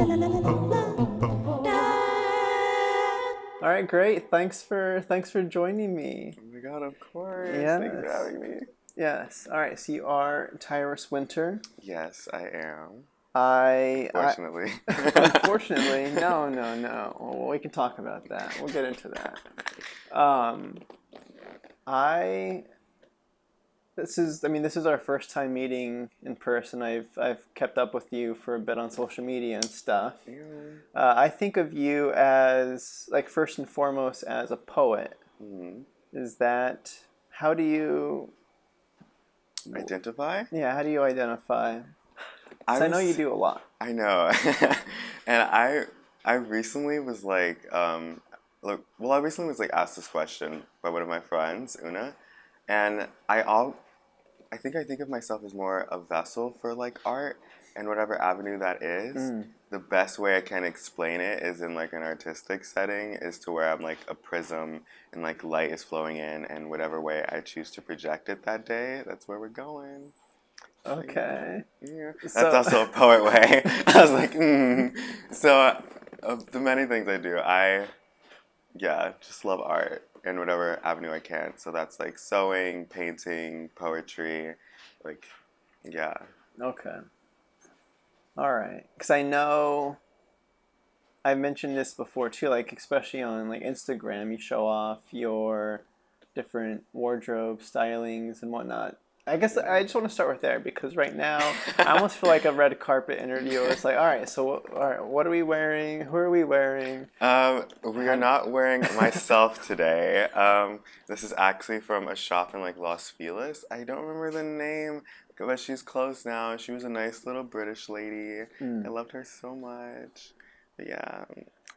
All right, great. Thanks for joining me. Oh my god, of course. Thanks for Yes. having me. Yes. All right. So you are Tyris Winter. Yes, I am. I Fortunately. unfortunately, no. Well, we can talk about that. We'll get into that. Um, I this is our first time meeting in person. I've kept up with you for a bit on social media and stuff. Yeah. I think of you as, like, first and foremost as a poet. Mhm. Is that how do you Identify? Yeah, how do you identify? I Because I know you was do a lot. I know. And I recently was like I recently was like asked this question by one of my friends, Una, and I think of myself as more a vessel for like art and whatever avenue that is. Mm. The best way I can explain it is in like an artistic setting, is to where I'm like a prism and like light is flowing in, and whatever way I choose to project it that day, that's where we're going. So Okay. yeah. That's So, also a poet way. I was like, mm. So of the many things I do, just love art in whatever avenue I can. So that's like sewing, painting, poetry, like, yeah. okay. All right. Because I know I mentioned this before too, like, especially on, like, Instagram, you show off your different wardrobe stylings and whatnot. I guess I just want to start with there because right now I almost feel like a red carpet interview. It's like, all right, so all right, what are we wearing? Who are we wearing? We are How, not wearing myself today. This is actually from a shop in like Los Feliz. I don't remember the name, but she's closed now. She was a nice little British lady. I mm, loved her so much. But yeah,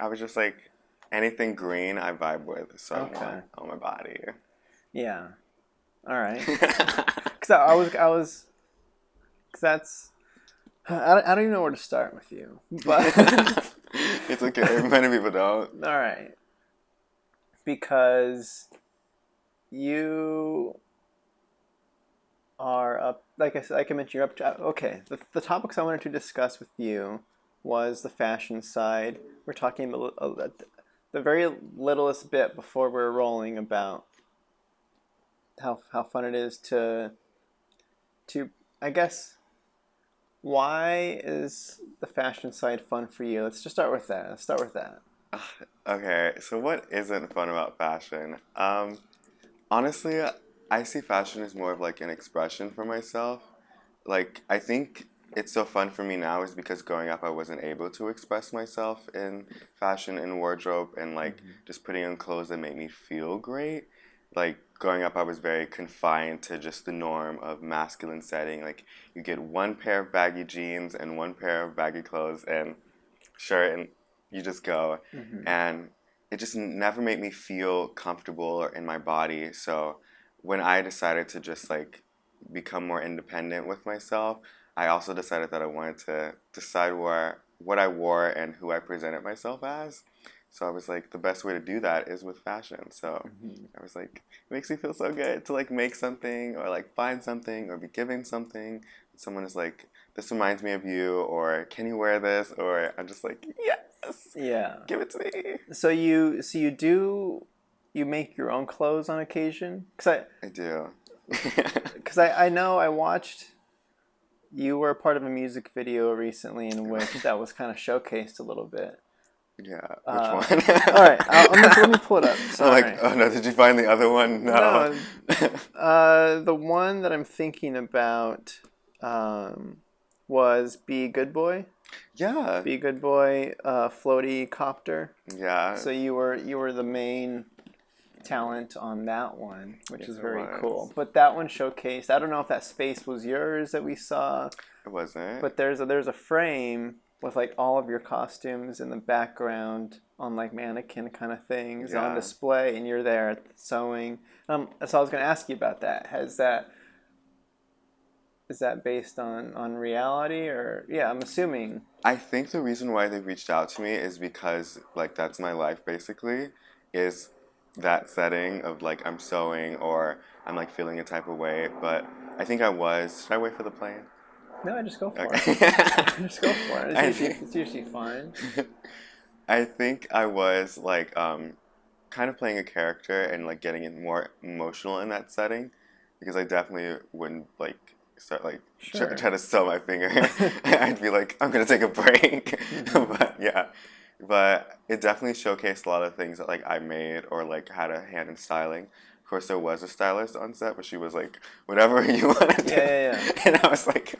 I was just like anything green I vibe with, so I okay. want on my body. Yeah. All right. Because I was, because that's, I don't even know where to start with you. But, It's okay. Many people don't. all right. Because you are up, like I said, like I mentioned, you're up to, okay. The topics I wanted to discuss with you was the fashion side. We're talking about the very littlest bit before we're rolling about how fun it is to I guess, why is the fashion side fun for you? Let's just start with that. Let's start with that. Okay, so what isn't fun about fashion? Honestly, I see fashion as more of like an expression for myself. Like, I think it's so fun for me now is because growing up I wasn't able to express myself in fashion and wardrobe and like just putting on clothes that made me feel great. Like, growing up I was very confined to just the norm of masculine setting. Like, you get one pair of baggy jeans and one pair of baggy clothes and shirt, and you just go. Mm-hmm. And it just never made me feel comfortable in my body. So when I decided to just like become more independent with myself, I also decided that I wanted to decide what I wore and who I presented myself as. So I was like, the best way to do that is with fashion. So Mm-hmm. I was like, it makes me feel so good to like make something or like find something or be given something. Someone is like, this reminds me of you, or can you wear this? Or I'm just like, yes, Yeah. give it to me. So you make your own clothes on occasion? I do. Cause I know I watched you were a part of a music video recently in which that was kind of showcased a little bit. Yeah, which Uh, one? all right, let me pull it up. I'm like, Sorry. oh no, did you find the other one? No. No, the one that I'm thinking about um, was Be Good Boy. Yeah, Be Good Boy, floaty copter. yeah, So you were the main talent on that one, which yes, is it very cool. was. But that one showcased. I don't know if that space was yours that we saw, It wasn't. but there's a frame with, like, all of your costumes in the background on, like, mannequin kind of things on Yeah. display, and you're there sewing. So I was going to ask you about that. Is that based on reality, or, yeah? I'm assuming. I think the reason why they reached out to me is because like that's my life basically, is that setting of like I'm sewing or I'm like feeling a type of way. But I think I was. Should I wait for the plane? No, just go for Okay. it. Just go for it. I It's usually fine. I think I was like kind of playing a character and like getting it more emotional in that setting because I definitely wouldn't like start like Sure. try to sew my finger. I'd be like, I'm gonna take a break. Hmm. But yeah, but it definitely showcased a lot of things that like I made or like had a hand in styling. Of course, there was a stylist on set, but she was like, whatever you want to Yeah, do, yeah, and I was like.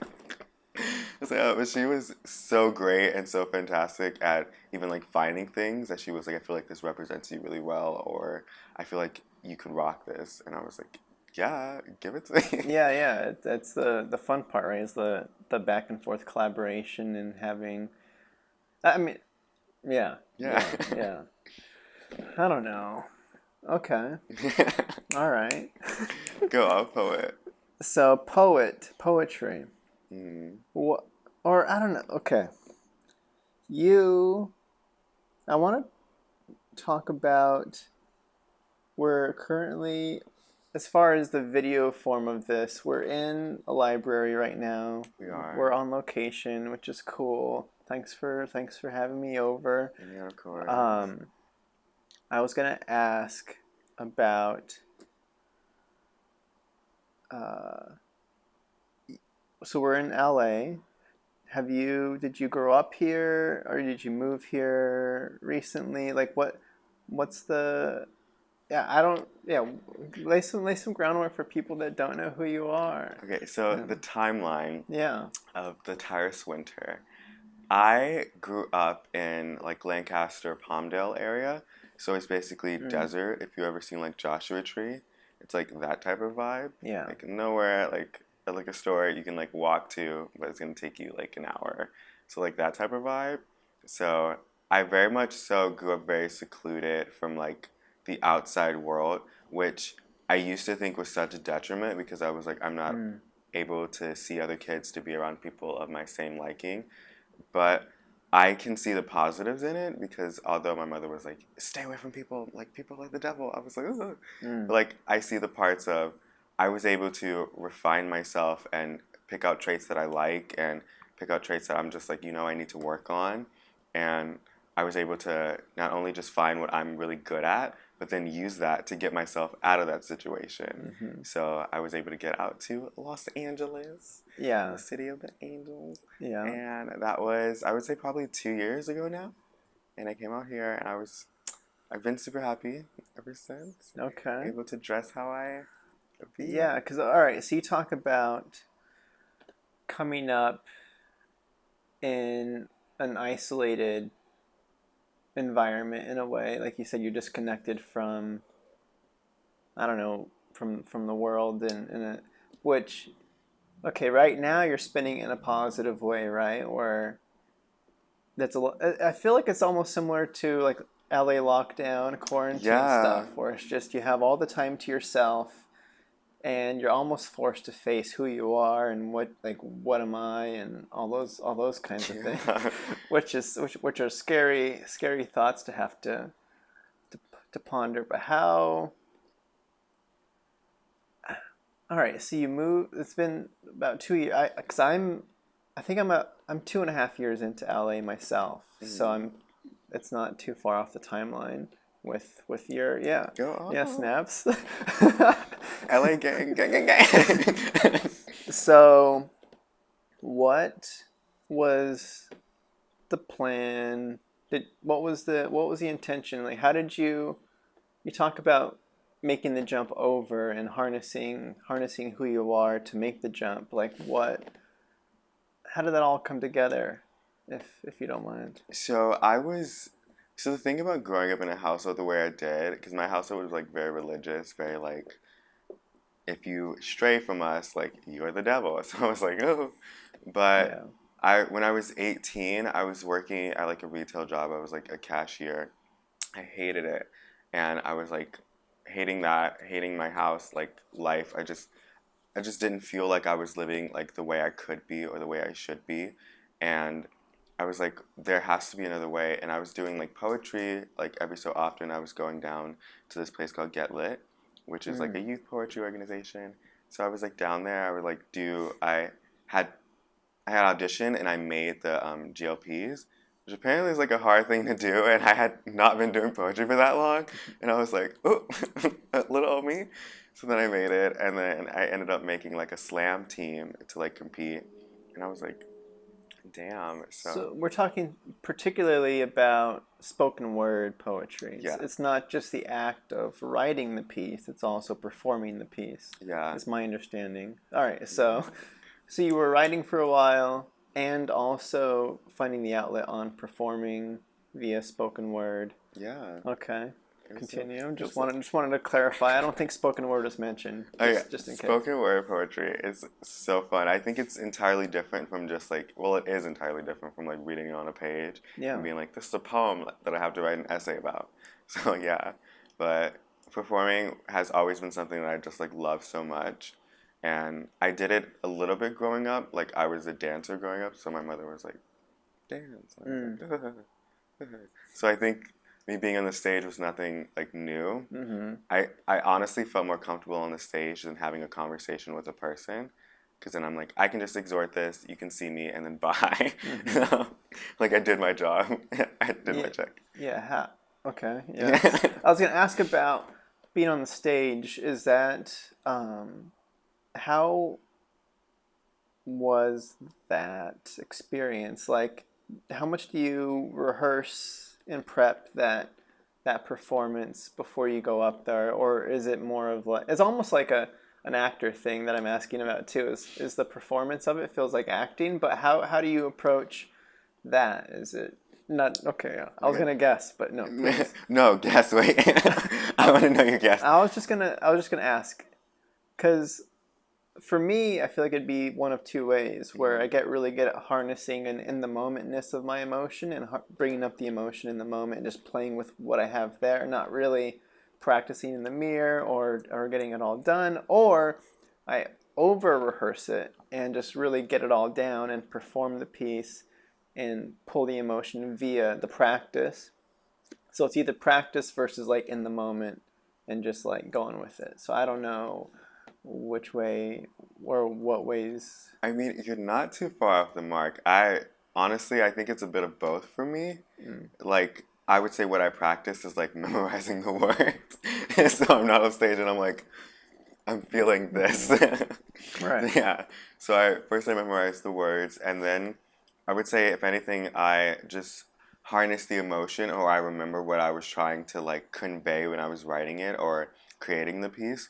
So, but she was so great and so fantastic at even like finding things that she was like, I feel like this represents you really well, or I feel like you could rock this, and I was like, yeah, give it to me. yeah. Yeah. That's the fun part, right? Is the back and forth collaboration and having. I mean, yeah, Yeah. yeah, yeah. I don't know. Okay. All right. Go off, poet. So poetry. Mm, What? Or I don't know. Okay. You. I want to talk about. We're currently, as far as the video form of this, we're in a library right now. we are. We're on location, which is cool. Thanks for having me over. Yeah, of course. Um, I was gonna ask about. Uh, so we're in LA. Did you grow up here or did you move here recently? Like what's the, yeah, I don't, yeah, lay some groundwork for people that don't know who you are. Okay, so Yeah. the timeline Yeah. of the Tyris Winter. I grew up in like Lancaster, Palmdale area, so it's basically Mm. desert. If you ever seen like Joshua Tree, it's like that type of vibe. Yeah. Like nowhere, like a store you can like walk to, but it's gonna take you like an hour. So like that type of vibe. So I very much so grew up very secluded from like the outside world, which I used to think was such a detriment because I was like I'm not Mm. able to see other kids to be around people of my same liking. But I can see the positives in it because although my mother was like, "Stay away from people like the devil," I was like, "Ugh." But Mm. like I see the parts of I was able to refine myself and pick out traits that I like and pick out traits that I'm just like, I need to work on. And I was able to not only just find what I'm really good at, but then use that to get myself out of that situation. Mm-hmm. So I was able to get out to Los Angeles, the Yeah. city of the angels. Yeah. And that was, I would say, probably 2 years ago now. And I came out here and I've been super happy ever since. Okay. Able to dress how I be. Yeah, because all right, so you talk about coming up in an isolated environment in a way, like you said, you're disconnected from, I don't know, from the world, and which, okay, right now you're spinning in a positive way, right? Where I feel like it's almost similar to like LA lockdown, quarantine Yeah. stuff, where it's just you have all the time to yourself, and you're almost forced to face who you are and what am I and all those kinds of things, Yeah. which are scary thoughts to have to, to ponder. But how? All right, so you move. It's been about 2 years. I'm 2.5 years into LA myself, so Mhm. I'm. It's not too far off the timeline with your, yeah, Go yeah, on. snaps. LA gang, gang, gang, gang. So, what was the plan? What was the intention? Like, how did you talk about making the jump over and harnessing who you are to make the jump? Like, how did that all come together? If you don't mind. So the thing about growing up in a household the way I did, because my household was like very religious, very like, if you stray from us, like you're the devil. So I was like, oh. But Yeah. when I was 18, I was working at like a retail job. I was like a cashier. I hated it. And I was like hating that, hating my house, like life. I just didn't feel like I was living like the way I could be or the way I should be. And I was like, there has to be another way. And I was doing like poetry, like every so often. I was going down to this place called Get Lit, which is like Mm. a youth poetry organization. So I was like down there. I would like I had I had auditioned and I made the GLPs, which apparently is like a hard thing to do, and I had not been doing poetry for that long, and I was like, oh, little old me. So then I made it, and then I ended up making like a slam team to like compete, and I was like, damn. So So we're talking particularly about spoken word poetry. yeah, It's not just the act of writing the piece; it's also performing the piece. yeah, Is my understanding. All right, so you were writing for a while, and also finding the outlet on performing via spoken word. yeah. Okay, It was so, continue. it Just was so, wanted to clarify. I don't think spoken word is mentioned. Oh yeah, Just in case. spoken word poetry is so fun. I think it's entirely different from just like, well, it is entirely different from like reading it on a page Yeah. and being like, this is a poem that I have to write an essay about. So yeah, but performing has always been something that I just like love so much. And I did it a little bit growing up. Like I was a dancer growing up, so my mother was like, dance. And I was like, so I think me being on the stage was nothing like new. Mm-hmm. I honestly felt more comfortable on the stage than having a conversation with a person. Because then I'm like, I can just exhort this, you can see me, and then bye. Mm-hmm. Like, I did my job. I did my Yeah. check. Yeah. Okay. Yeah. I was gonna ask about being on the stage. Is that how was that experience? Like, how much do you rehearse and prep that performance before you go up there, or is it more of like it's almost like an actor thing that I'm asking about too? Is the performance of it feels like acting, but how do you approach that? Is it not okay? I was Okay. gonna guess, but no, please. No, guess, wait. I want to know your guess. I was just gonna ask, because for me, I feel like it'd be one of two ways where I get really good at harnessing and in the momentness of my emotion and bringing up the emotion in the moment and just playing with what I have there, not really practicing in the mirror or getting it all done, or I over rehearse it and just really get it all down and perform the piece and pull the emotion via the practice. So it's either practice versus like in the moment and just like going with it. So I don't know which way or what ways. I mean, you're not too far off the mark. I think it's a bit of both for me. Like, I would say what I practice is like memorizing the words. So I'm not on stage and I'm like, I'm feeling this. Right. Yeah. So I memorize the words, and then I would say if anything, I just harness the emotion, or I remember what I was trying to like convey when I was writing it or creating the piece.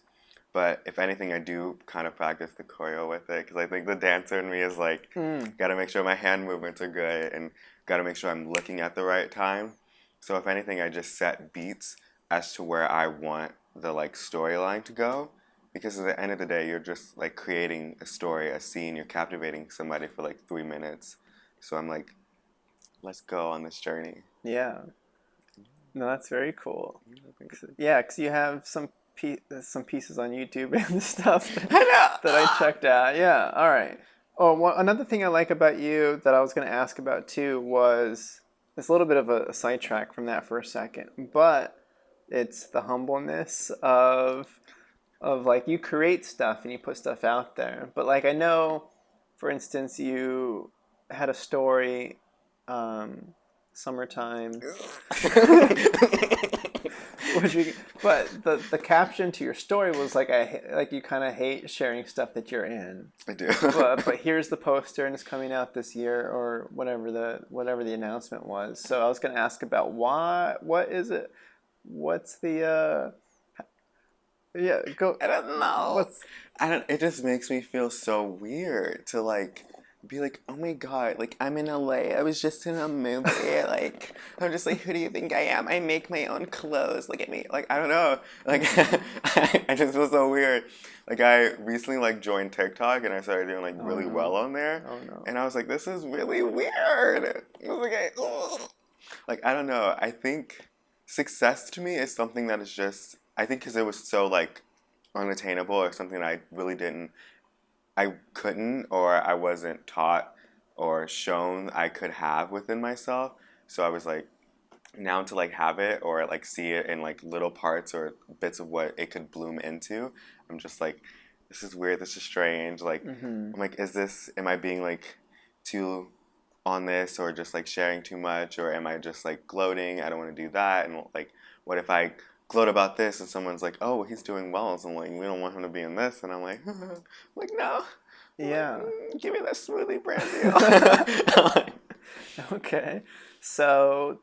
But if anything, I do kind of practice the choreo with it, because I think the dancer in me is like, got to make sure my hand movements are good and got to make sure I'm looking at the right time. So if anything, I just set beats as to where I want the like storyline to go, because at the end of the day, you're just like creating a story, a scene. You're captivating somebody for like 3 minutes. So I'm like, let's go on this journey. Yeah. No, that's very cool. Yeah, because you have some pieces on YouTube and stuff that I checked out. Yeah. All right. Oh, another thing I like about you that I was going to ask about too was it's a little bit of a sidetrack from that for a second, but it's the humbleness of like you create stuff and you put stuff out there. But like I know, for instance, you had a story, summertime. But the caption to your story was like like you kind of hate sharing stuff that you're in. I do. But here's the poster and it's coming out this year or whatever the announcement was. So I was going to ask about what is it? What's the yeah, go. I don't know. What's It just makes me feel so weird to like be like, oh my god, like I'm in LA. I was just in a movie. Like I'm just like, who do you think I am? I make my own clothes. Look at me. Like I don't know. Like I just feel so weird. Like I recently like joined TikTok and I started doing like really well on there. Oh no. And I was like, this is really weird. It was like, like I don't know. I think success to me is something that is just. I think because it was so like unattainable or something I really I couldn't or I wasn't taught or shown I could have within myself. So I was like, now to like have it or like see it in like little parts or bits of what it could bloom into, I'm just like, this is weird, this is strange. Like, I'm like, am I being like too on this, or just like sharing too much, or am I just like gloating? I don't want to do that. And like, what if I gloat about this and someone's like, oh, he's doing well, so I'm like, we don't want him to be in this, and I'm like, like no, I'm like, Yeah. give me that smoothie brand deal. Okay. So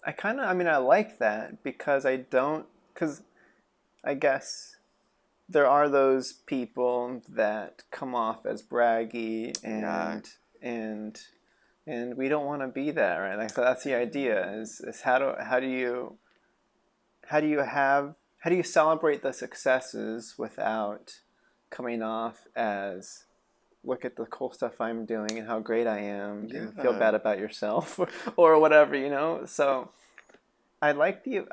I mean, I like that because because I guess there are those people that come off as braggy Yeah, and and we don't want to be that, right? Like, so that's the idea is how do you celebrate the successes without coming off as look at the cool stuff I'm doing and how great I am and feel yeah. bad about yourself or whatever, So I like the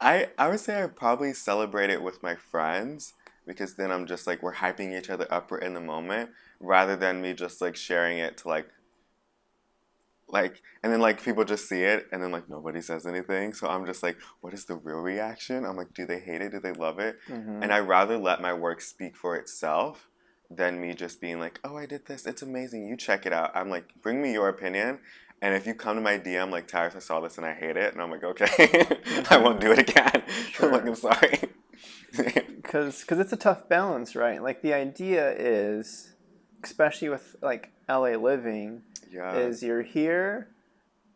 I would say I probably celebrate it with my friends, because then I'm just like we're hyping each other up in the moment, rather than me just like sharing it to like and then like people just see it and then like nobody says anything, so I'm just like, what is the real reaction? I'm like, do they hate it, do they love it? mm-hmm. And I rather let my work speak for itself than me just being like, oh, I did this, it's amazing, you check it out. I'm like, bring me your opinion, and if you come to my DM like, Tyris, I saw this and I hate it, and I'm like, okay, I Mm-hmm. won't do it again. I'm like, Sure. I'm sorry. Because it's a tough balance, right? Like the idea is, especially with like LA living, Yeah, is you're here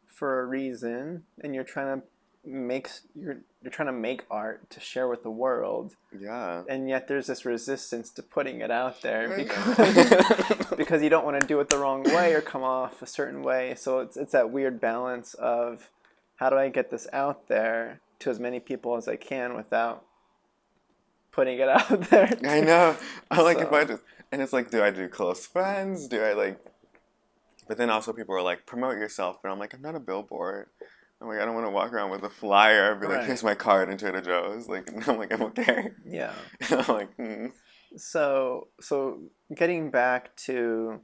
for a reason, and you're trying to make art to share with the world, yeah. and yet there's this resistance to putting it out there I because know. because you don't want to do it the wrong way or come off a certain way. So it's that weird balance of how do I get this out there to as many people as I can without putting it out there. I know. I'm like, if I So just, and it's like, do I do close friends? Do I like, but then also people are like, promote yourself. But I'm like, I'm not a billboard. I'm like, I don't want to walk around with a flyer and be like, right, here's my card into Trader Joe's. Like, I'm like, I'm okay. yeah. And I'm like, So getting back to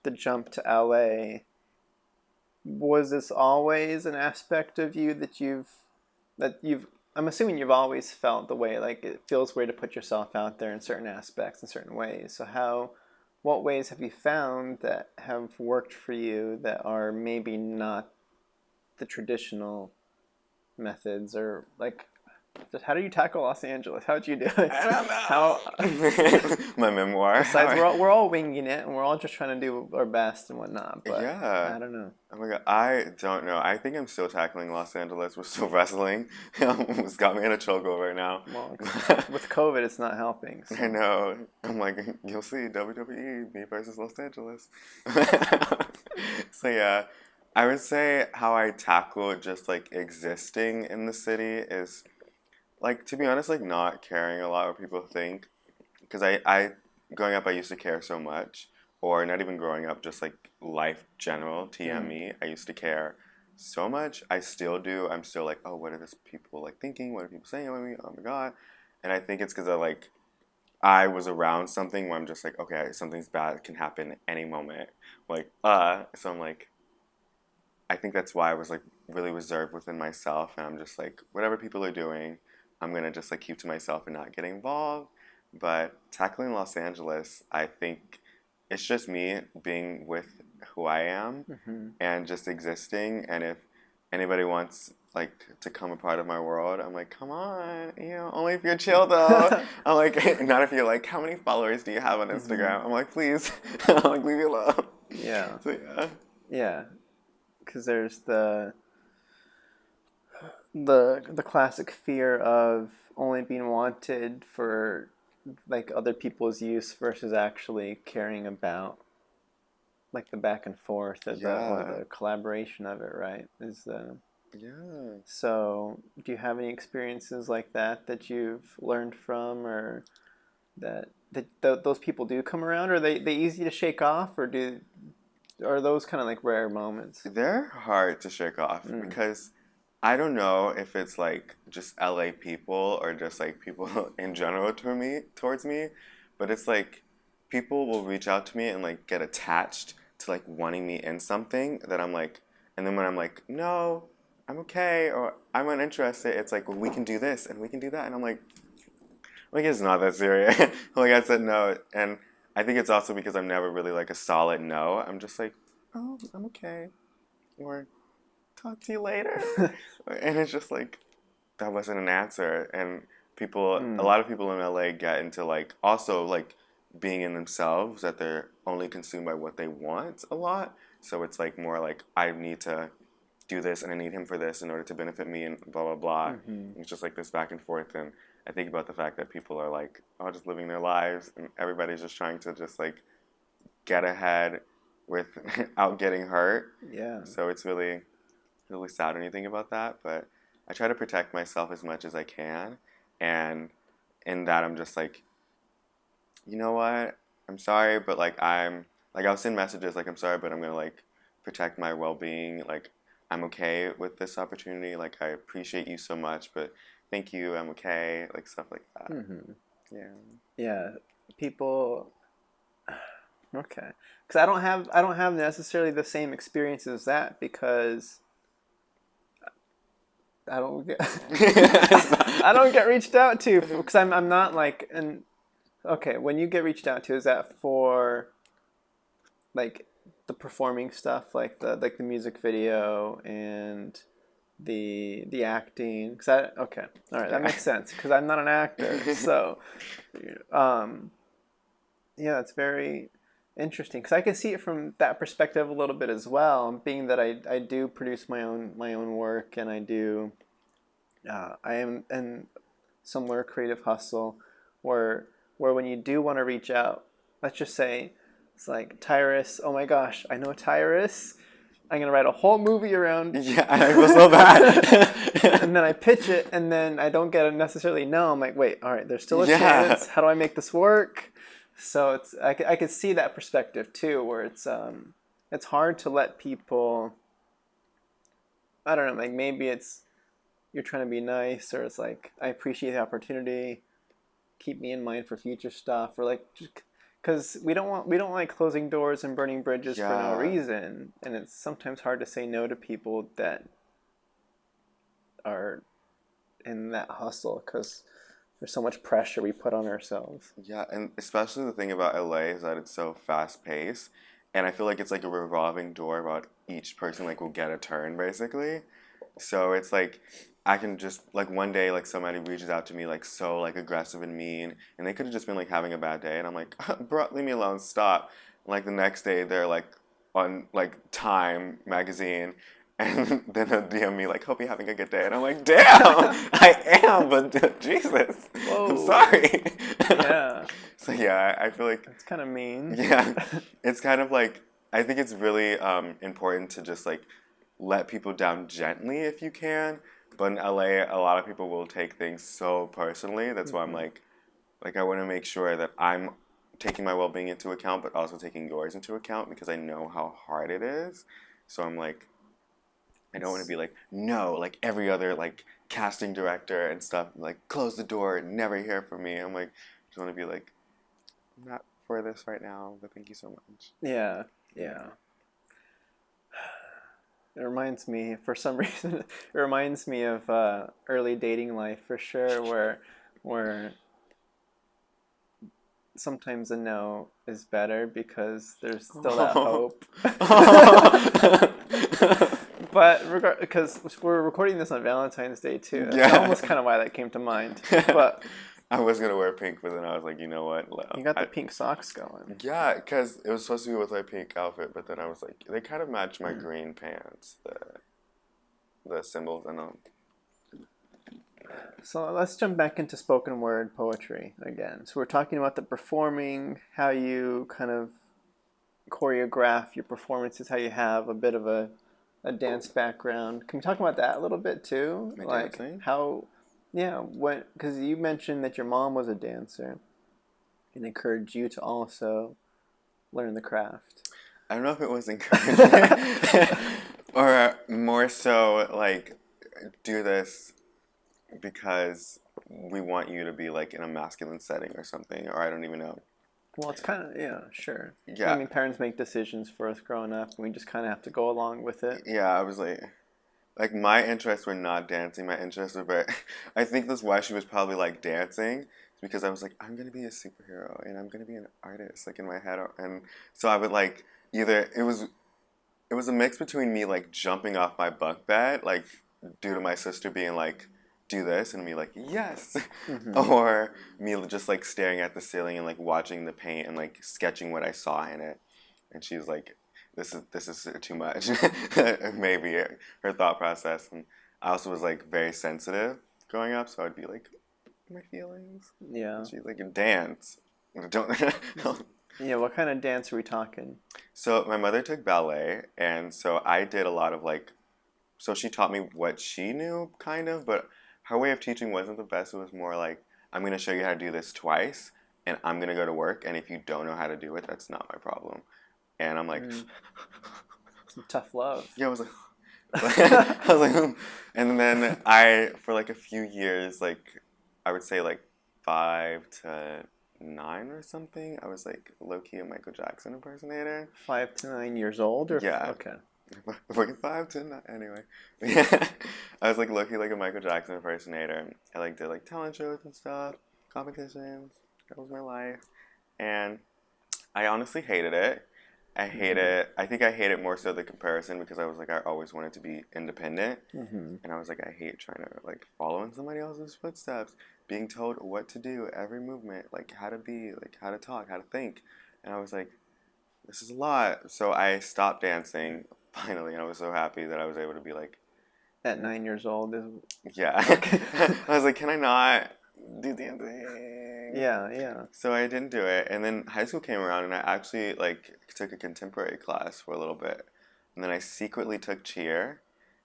the jump to LA, was this always an aspect of you that you've I'm assuming you've always felt the way like it feels weird to put yourself out there in certain aspects in certain ways. So what ways have you found that have worked for you that are maybe not the traditional methods or like just how do you tackle Los Angeles? How'd you do it? How I don't know. My memoir. How besides we're all winging it and we're all just trying to do our best and whatnot, but yeah. I don't know. Oh my god, I don't know. I think I'm still tackling Los Angeles. We're still wrestling. It's got me in a chokehold right now. Well, with COVID, it's not helping. I So. know. I'm like, you'll see WWE, me versus Los Angeles. So yeah, I would say how I tackle just like existing in the city is like, to be honest, like not caring a lot what people think. Because I growing up, I used to care so much, or not even growing up, just like life general, Mm. TME. I used to care so much. I still do. I'm still like, oh, what are these people like thinking? What are people saying about me? Oh my god. And I think it's because I was around something where I'm just like, okay, something's bad can happen any moment. Like, so I'm like, I think that's why I was like really reserved within myself, and I'm just like, whatever people are doing, I'm gonna just like keep to myself and not get involved. But tackling Los Angeles, I think it's just me being with who I am Hmm. and just existing. And if anybody wants like to come a part of my world, I'm like, come on, only if you're chill though. I'm like, not if you're like, how many followers do you have on Hmm. Instagram? I'm like, please, I'm like, leave me alone. Yeah, So yeah, yeah. Because there's the classic fear of only being wanted for like other people's use versus actually caring about like the back and forth of yeah, the collaboration of it, right? Is the yeah. So do you have any experiences like that you've learned from or that those people do come around? Are they easy to shake off or are those kind of like rare moments? They're hard to shake off Mm. because I don't know if it's like just LA people or just like people in general towards me, but it's like people will reach out to me and like get attached to like wanting me in something that I'm like, and then when I'm like, no, I'm okay or I'm uninterested, it's like, well, we can do this and we can do that, and I'm like, like it's not that serious. Like I said no, and I think it's also because I'm never really like a solid no. I'm just like, oh, I'm okay, or talk to you later, and it's just like that wasn't an answer. And a lot of people in LA get into like also like being in themselves, that they're only consumed by what they want a lot. So it's like more like I need to do this and I need him for this in order to benefit me and blah blah blah. It's just like this back and forth, and I think about the fact that people are like, oh, just living their lives, and everybody's just trying to just like get ahead without getting hurt. Yeah. So it's really sad when you think about that, but I try to protect myself as much as I can, and in that I'm just like, you know what? I'm sorry, but like I'll send messages like I'm sorry, but I'm gonna like protect my well-being. Like I'm okay with this opportunity. Like I appreciate you so much, but thank you. I'm okay. Like stuff like that. Yeah. Yeah. People. Okay. Because I don't have necessarily the same experience as that, because I don't get I don't get reached out to, because I'm not like an. Okay, when you get reached out to, is that for like the performing stuff, like the music video and the acting? Okay, all right, that makes sense, because I'm not an actor. So, yeah, it's very interesting, because I can see it from that perspective a little bit as well. Being that I do produce my own work, and I am in similar creative hustle where when you do want to reach out, let's just say it's like, Tyris, oh my gosh, I know Tyris. I'm gonna write a whole movie around. Yeah, I feel so bad. And then I pitch it, and then I don't get a necessarily no. I'm like, wait, all right, there's still a chance. How do I make this work? So I could see that perspective too, where it's hard to let people. I don't know, like maybe it's you're trying to be nice, or it's like, I appreciate the opportunity, keep me in mind for future stuff, or like, because we don't like closing doors and burning bridges for no reason, and it's sometimes hard to say no to people that are in that hustle, because there's so much pressure we put on ourselves. Yeah, and especially the thing about LA is that it's so fast paced, and I feel like it's like a revolving door about each person like will get a turn basically. So it's like I can just like one day like somebody reaches out to me like so like aggressive and mean, and they could have just been like having a bad day, and I'm like, bro, leave me alone, stop. And, like the next day they're like on like Time magazine, and then they'll DM me like, hope you're having a good day, and I'm like, damn, I am, but Jesus, Whoa. I'm sorry. Yeah. So yeah, I feel like it's kind of mean. Yeah, it's kind of like I think it's really important to just like let people down gently if you can. But in LA, a lot of people will take things so personally. That's why I'm like I want to make sure that I'm taking my well-being into account, but also taking yours into account, because I know how hard it is. So I'm like, I don't want to be like, no, like every other like casting director and stuff, like close the door, never hear from me. I'm like, I just want to be like, I'm not for this right now, but thank you so much. Yeah. It reminds me, for some reason, it reminds me of early dating life for sure, where sometimes a no is better because there's still that hope. But because we're recording this on Valentine's Day too, that's almost kind of why that came to mind. But I was gonna wear pink, but then I was like, you know what? You got the pink socks going. Yeah, because it was supposed to be with my pink outfit, but then I was like, they kind of match my green pants, the symbols and all. So let's jump back into spoken word poetry again. So we're talking about the performing, how you kind of choreograph your performances, how you have a bit of a dance background. Can we talk about that a little bit too? Like dancing? How, yeah, because you mentioned that your mom was a dancer and encouraged you to also learn the craft. I don't know if it was encouraging or more so like do this because we want you to be like in a masculine setting or something, or I don't even know. Well, it's kind of, yeah, sure. Yeah. I mean, parents make decisions for us growing up, and we just kind of have to go along with it. Yeah, I was like my interests were not dancing. My interests were very, I think that's why she was probably like dancing, because I was like, I'm gonna be a superhero and I'm gonna be an artist, like in my head, and so I would like either it was a mix between me like jumping off my bunk bed, like due to my sister being like, do this, and me like, yes, Mm-hmm. or me just like staring at the ceiling and like watching the paint and like sketching what I saw in it, and she's like, this is too much, maybe her thought process, and I also was like very sensitive growing up, so I'd be like, my feelings, Yeah. and she's like, dance, don't. Yeah. What kind of dance are we talking? So my mother took ballet, and so I did a lot of like, so she taught me what she knew, kind of, but her way of teaching wasn't the best. It was more like, I'm going to show you how to do this twice, and I'm going to go to work, and if you don't know how to do it, that's not my problem. And I'm like, Mm, some tough love. yeah, I was like, I was like, and then for like a few years, like, I would say like 5 to 9 or something, I was like low-key a Michael Jackson impersonator. 5 to 9 years old, or Yeah. okay. Like 5 to 9, anyway. Yeah, I was like lucky like a Michael Jackson impersonator. I like did like talent shows and stuff, competitions. That was my life, and I honestly hated it. I hate Mm-hmm. it. I think I hate it more so the comparison because I was like I always wanted to be independent, Mm-hmm. and I was like I hate trying to like follow in somebody else's footsteps, being told what to do, every movement, like how to be, like how to talk, how to think, and I was like this is a lot. So I stopped dancing finally, and I was so happy that I was able to be like, At 9 years old is yeah. okay. I was like, can I not do dancing? Yeah, yeah. So I didn't do it, and then high school came around, and I actually like took a contemporary class for a little bit, and then I secretly took cheer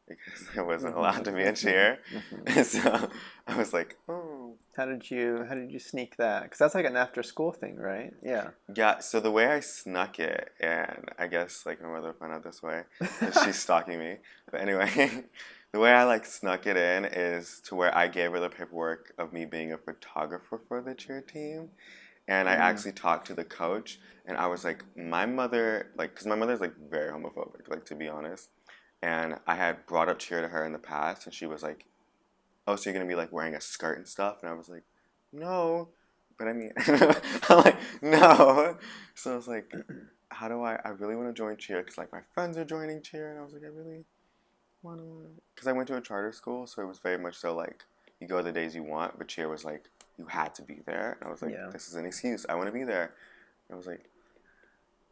because I wasn't allowed to be in cheer. Mm-hmm. So I was like, oh. How did you sneak that? Because that's like an after school thing, right? Yeah. Yeah, so the way I snuck it, and I guess like my mother found out this way, that she's stalking me. But anyway, the way I like snuck it in is to where I gave her the paperwork of me being a photographer for the cheer team, and I Mm. actually talked to the coach, and I was like, my mother, like, because my mother's like very homophobic, like to be honest, and I had brought up cheer to her in the past, and she was like, oh, so you're gonna be like wearing a skirt and stuff, and I was like, no. But I mean, I'm like, no. So I was like, how do I really want to join cheer because like my friends are joining cheer, and I was like, I really want to, because I went to a charter school, so it was very much so like you go the days you want, but cheer was like you had to be there, and I was like, Yeah. this is an excuse. I want to be there. And I was like,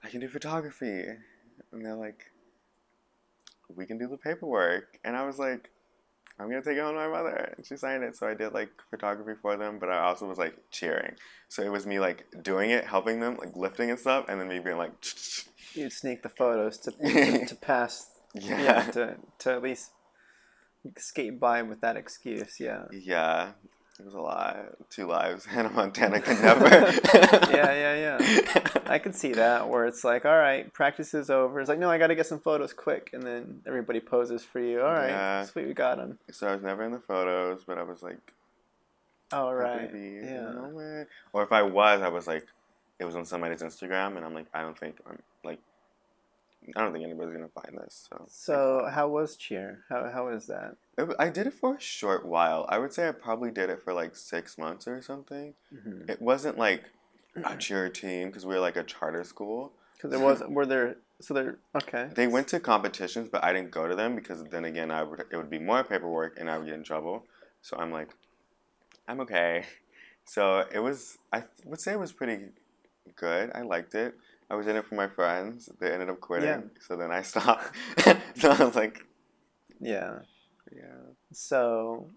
I can do photography, and they're like, we can do the paperwork, and I was like, I'm gonna take it on my mother, and she signed it. So I did like photography for them, but I also was like cheering. So it was me like doing it, helping them, like lifting and stuff, and then me being like, You'd sneak the photos to pass. Yeah. yeah, To at least skate by with that excuse. Yeah. yeah. It was a lot. 2 lives. Hannah Montana could never. Yeah. I could see that where it's like, all right, practice is over. It's like, no, I got to get some photos quick, and then everybody poses for you. All right, Yeah. sweet, we got him. So I was never in the photos, but I was like, All happy right, to be in yeah. the moment. Or if I was like, it was on somebody's Instagram, and I'm like, I don't think anybody's gonna find this. So So how was cheer? How is that? I did it for a short while. I would say I probably did it for like 6 months or something. Mm-hmm. It wasn't like a cheer team because we were like a charter school. Because there was were there so there okay. They went to competitions, but I didn't go to them because then again, it would be more paperwork and I would get in trouble. So I'm like, I'm okay. So it was. I would say it was pretty good. I liked it. I was in it for my friends. They ended up quitting, Yeah. so then I stopped. So I was like, Yeah. yeah. So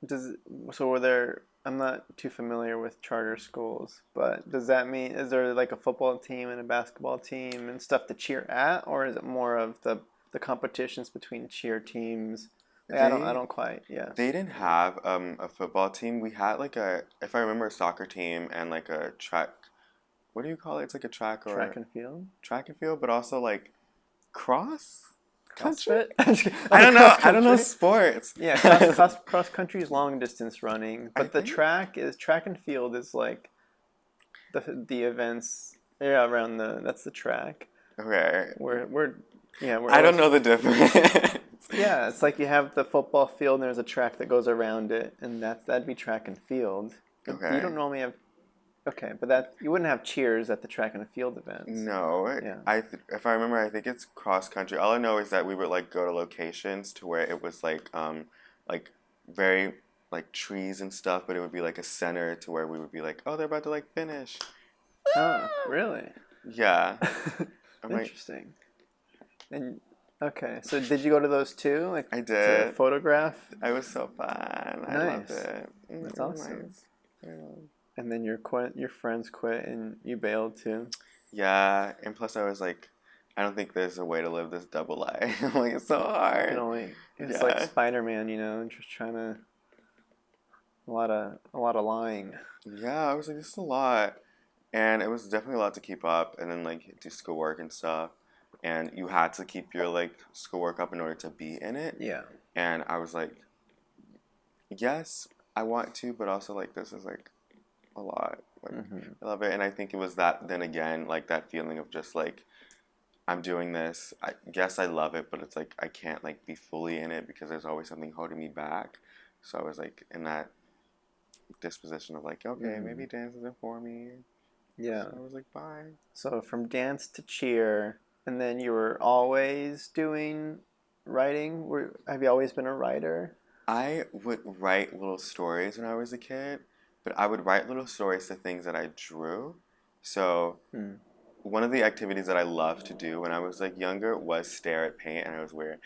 does so were there? I'm not too familiar with charter schools, but does that mean is there like a football team and a basketball team and stuff to cheer at, or is it more of the competitions between cheer teams? Like, I don't quite yeah. They didn't have a football team. We had like if I remember, a soccer team and like a track. What do you call it? It's like a track or Track and field. track and field, but also like cross country. CrossFit? I don't know. Cross I don't know country? sports. Yeah, cross country is long distance running, I but the think- track and field is like the events around that's the track. Okay. We're I don't know the difference. Yeah, it's like you have the football field and there's a track that goes around it, and that'd be track and field. But Okay. you don't normally have. Okay, but that you wouldn't have cheers at the track and field events. No, Yeah. if I remember, I think it's cross country. All I know is that we would like go to locations to where it was like very like trees and stuff, but it would be like a center to where we would be like, oh, they're about to like finish. Oh, really? Yeah, I'm like, Interesting. And okay, so did you go to those too, like I to did. photograph? It was so fun. I loved Nice. it. That's It was awesome. nice. Yeah. And then your friends quit and you bailed too. Yeah, and plus I was like, I don't think there's a way to live this double life. I'm like, it's so You can hard. only it's like Yeah. Spider-Man, just trying to a lot of lying. Yeah, I was like, this is a lot. And it was definitely a lot to keep up and then like do schoolwork and stuff. And you had to keep your like schoolwork up in order to be in it. Yeah. And I was like, yes, I want to, but also like this is like a lot. Like I love it. And I think it was that then again, like that feeling of just like I'm doing this. I guess I love it, but it's like I can't like be fully in it because there's always something holding me back. So I was like in that disposition of like, okay, maybe dance isn't for me. Yeah. So I was like, bye. So from dance to cheer, and then you were always doing writing. Have you always been a writer? I would write little stories when I was a kid, but I would write little stories to things that I drew. So one of the activities that I loved to do when I was like younger was stare at paint, and I was weird,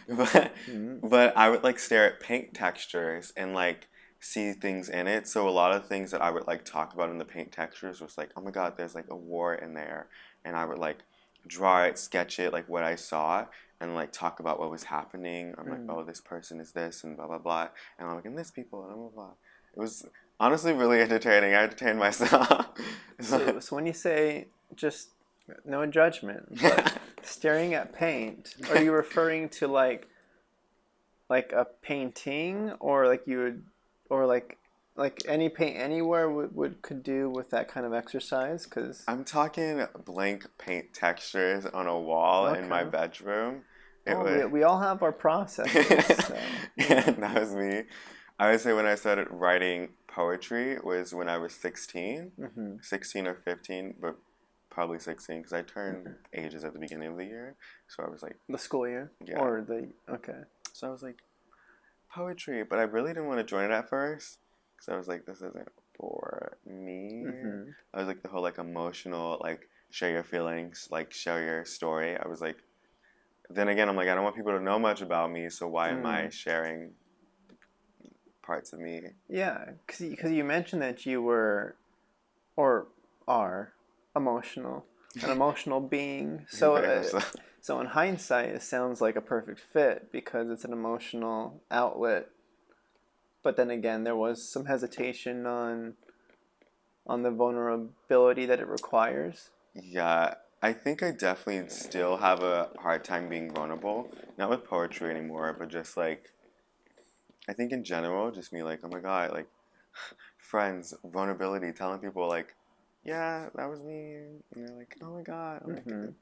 but I would like stare at paint textures and like see things in it. So a lot of things that I would like talk about in the paint textures was like, oh my god, there's like a war in there, and I would like draw it, sketch it, like what I saw, and like talk about what was happening. I'm like, oh, this person is this, and blah blah blah, and I'm like, and this people, and blah blah blah. It was honestly really entertaining. I entertained myself. So when you say just no judgment, but staring at paint, are you referring to like a painting, or like you would, or like any paint anywhere could do with that kind of exercise? Because I'm talking blank paint textures on a wall in my okay. bedroom. We all have our processes. So, Yeah, that was me. I would say when I started writing poetry was when I was 16, 16 or 15, but probably 16 because I turned ages at the beginning of the year. So I was like, the school year? Yeah. Or the, okay. so I was like, poetry, but I really didn't want to join it at first because I was like, this isn't for me. I was like the whole like emotional, like share your feelings, like share your story. I was like, then again, I'm like, I don't want people to know much about me, so why am I sharing parts of me? Yeah, because you mentioned that you were, or are, emotional, an emotional being. So, so in hindsight, it sounds like a perfect fit because it's an emotional outlet. But then again, there was some hesitation on the vulnerability that it requires. Yeah, I think I definitely still have a hard time being vulnerable. Not with poetry anymore, but just like, I think in general, just me like, oh my god, like, friends, vulnerability, telling people like, yeah, that was me. And they're like, oh my god. I'm like,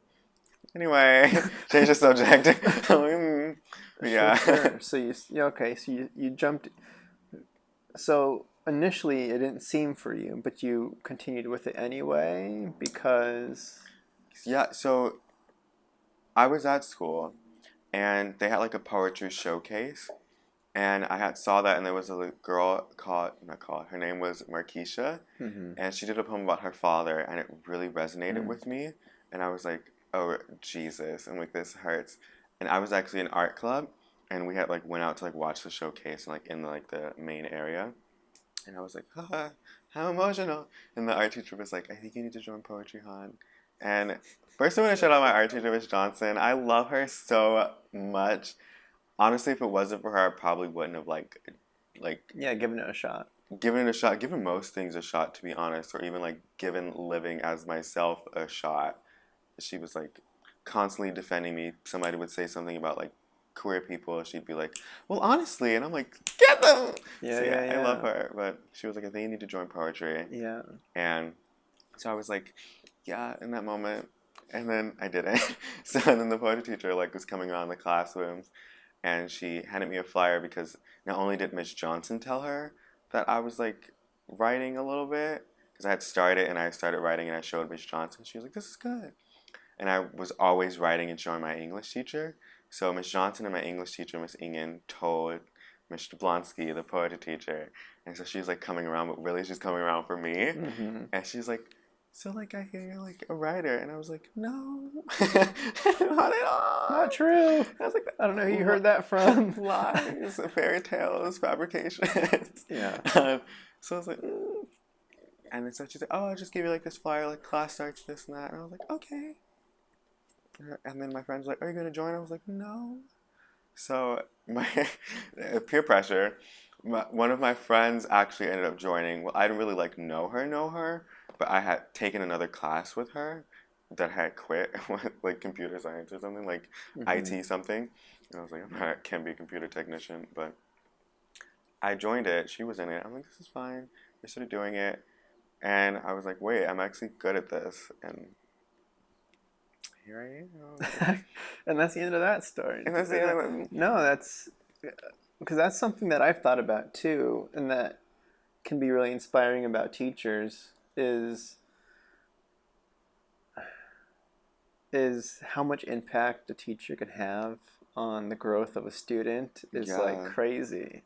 anyway, change the subject. I'm like, yeah. Sure. So okay. So you jumped. So initially, it didn't seem for you, but you continued with it anyway because. Yeah, so I was at school and they had like a poetry showcase and I had saw that and there was a girl her name was Markeisha and she did a poem about her father and it really resonated with me and I was like, oh Jesus, and like this hurts. And I was actually in art club and we had like went out to like watch the showcase and like in like the main area and I was like, how emotional. And the art teacher was like, I think you need to join Poetry Han. And first I want to shout out my art teacher, Miss Johnson. I love her so much. Honestly, if it wasn't for her, I probably wouldn't have Yeah, giving it a shot. given it a shot, given most things a shot, to be honest, or even like given living as myself a shot. She was like constantly defending me. Somebody would say something about like queer people, she'd be like, well, honestly, and I'm like, get them. Yeah, So, yeah. I love her, but she was like, I think you need to join poetry. Yeah. And so I was like, yeah, in that moment. And then I didn't. So and then the poetry teacher like was coming around the classrooms and she handed me a flyer because not only did Miss Johnson tell her that I was like writing a little bit because I had started and I started writing and I showed Miss Johnson. She was like, "This is good," and I was always writing and showing my English teacher. So Miss Johnson and my English teacher, Miss Ingen, told Mr. Blonsky, the poetry teacher, and so she's like coming around, but really she's coming around for me, Mm-hmm. and she's like, "So like I hear you're like a writer," and I was like, "No, not at all, Not true. I was like, I don't know who you heard that from. lies, fairy tales, fabrications. Yeah. So I was like, and then so she said, "Oh, I'll just give you like this flyer, like class starts this and that," and I was like, "Okay." And then my friend's like, "Are you gonna join?" I was like, "No." So my peer pressure. One of my friends actually ended up joining. Well, I didn't really like know her, but I had taken another class with her that had quit, like computer science or something, like Mm-hmm. IT something. And I was like, I can't be a computer technician, but I joined it. She was in it. I'm like, this is fine. We started doing it, and I was like, wait, I'm actually good at this, and here I am. And that's the end of that story. And that's the end of it. No, that's because that's something that I've thought about too, and that can be really inspiring about teachers is how much impact a teacher can have on the growth of a student is like Yeah. crazy.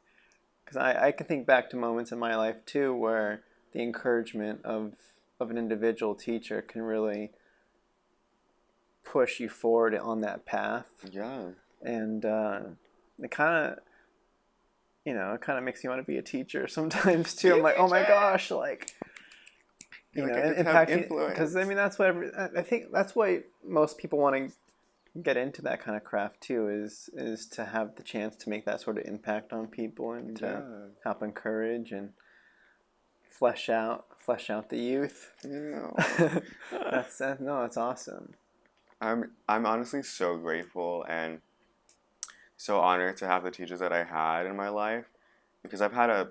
Because I can think back to moments in my life too where the encouragement of an individual teacher can really push you forward on that path. Yeah. And it kind of, it kind of makes you want to be a teacher sometimes too. I'm like, oh my gosh, like, Like I get to have influence. because I mean that's what I think that's why most people want to get into that kind of craft too is to have the chance to make that sort of impact on people and to help encourage and flesh out the youth. Yeah. That's awesome. I'm honestly so grateful and so honored to have the teachers that I had in my life because I've had a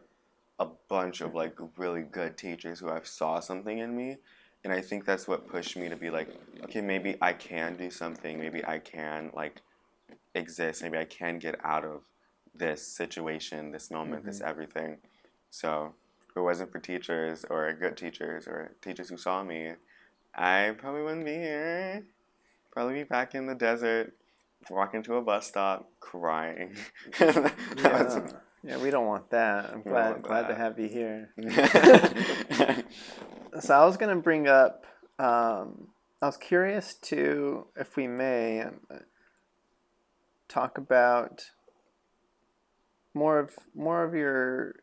bunch of like really good teachers who have saw something in me, and I think that's what pushed me to be like, okay, maybe I can do something, maybe I can like exist, maybe I can get out of this situation, this moment, this everything. So if it wasn't for teachers or good teachers or teachers who saw me, I probably wouldn't be here. Probably be back in the desert, walking to a bus stop, crying. Yeah, we don't want that. I'm We don't want glad to that. have you here. So I was gonna bring up. I was curious to, if we may, talk about more of your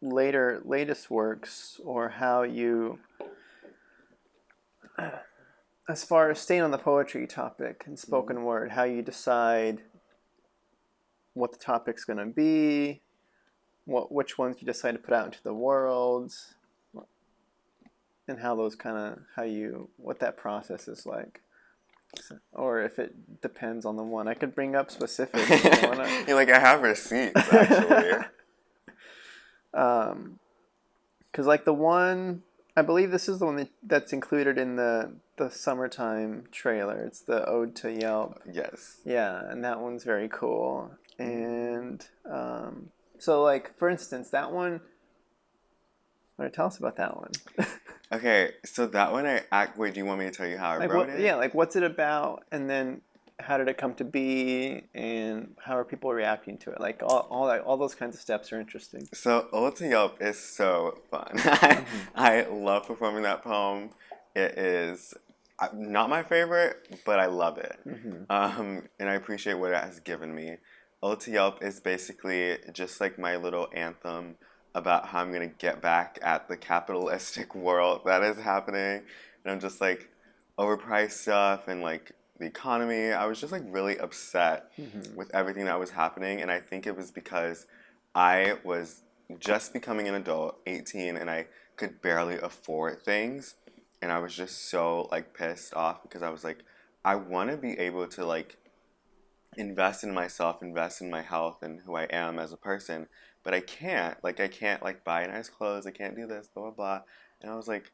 latest works, or how you, as far as staying on the poetry topic and spoken word, how you decide what the topic's gonna be, which ones you decide to put out into the world, and how those what that process is like. Or if it depends on the one. I could bring up specifics if you wanna. You're like, I have receipts, actually. Because like the one, I believe this is the one that's included in the summertime trailer. It's the Ode to Yelp. Yes. Yeah, and that one's very cool. And so like for instance, that one. Tell us about that one. Okay, so that one wait, do you want me to tell you how I Like wrote it? Yeah, like what's it about, and then how did it come to be, and how are people reacting to it? Like all those kinds of steps are interesting. So Ode to Yelp is so fun. I love performing that poem. It is not my favorite, but I love it. And I appreciate what it has given me. Ode to Yelp is basically just like my little anthem about how I'm gonna get back at the capitalistic world that is happening. And I'm just like overpriced stuff and like the economy. I was just like really upset with everything that was happening, and I think it was because I was just becoming an adult, 18, and I could barely afford things, and I was just so like pissed off because I was like, I want to be able to like invest in myself, invest in my health and who I am as a person, but I can't. Like I can't like buy nice clothes. I can't do this, blah blah blah. And I was like,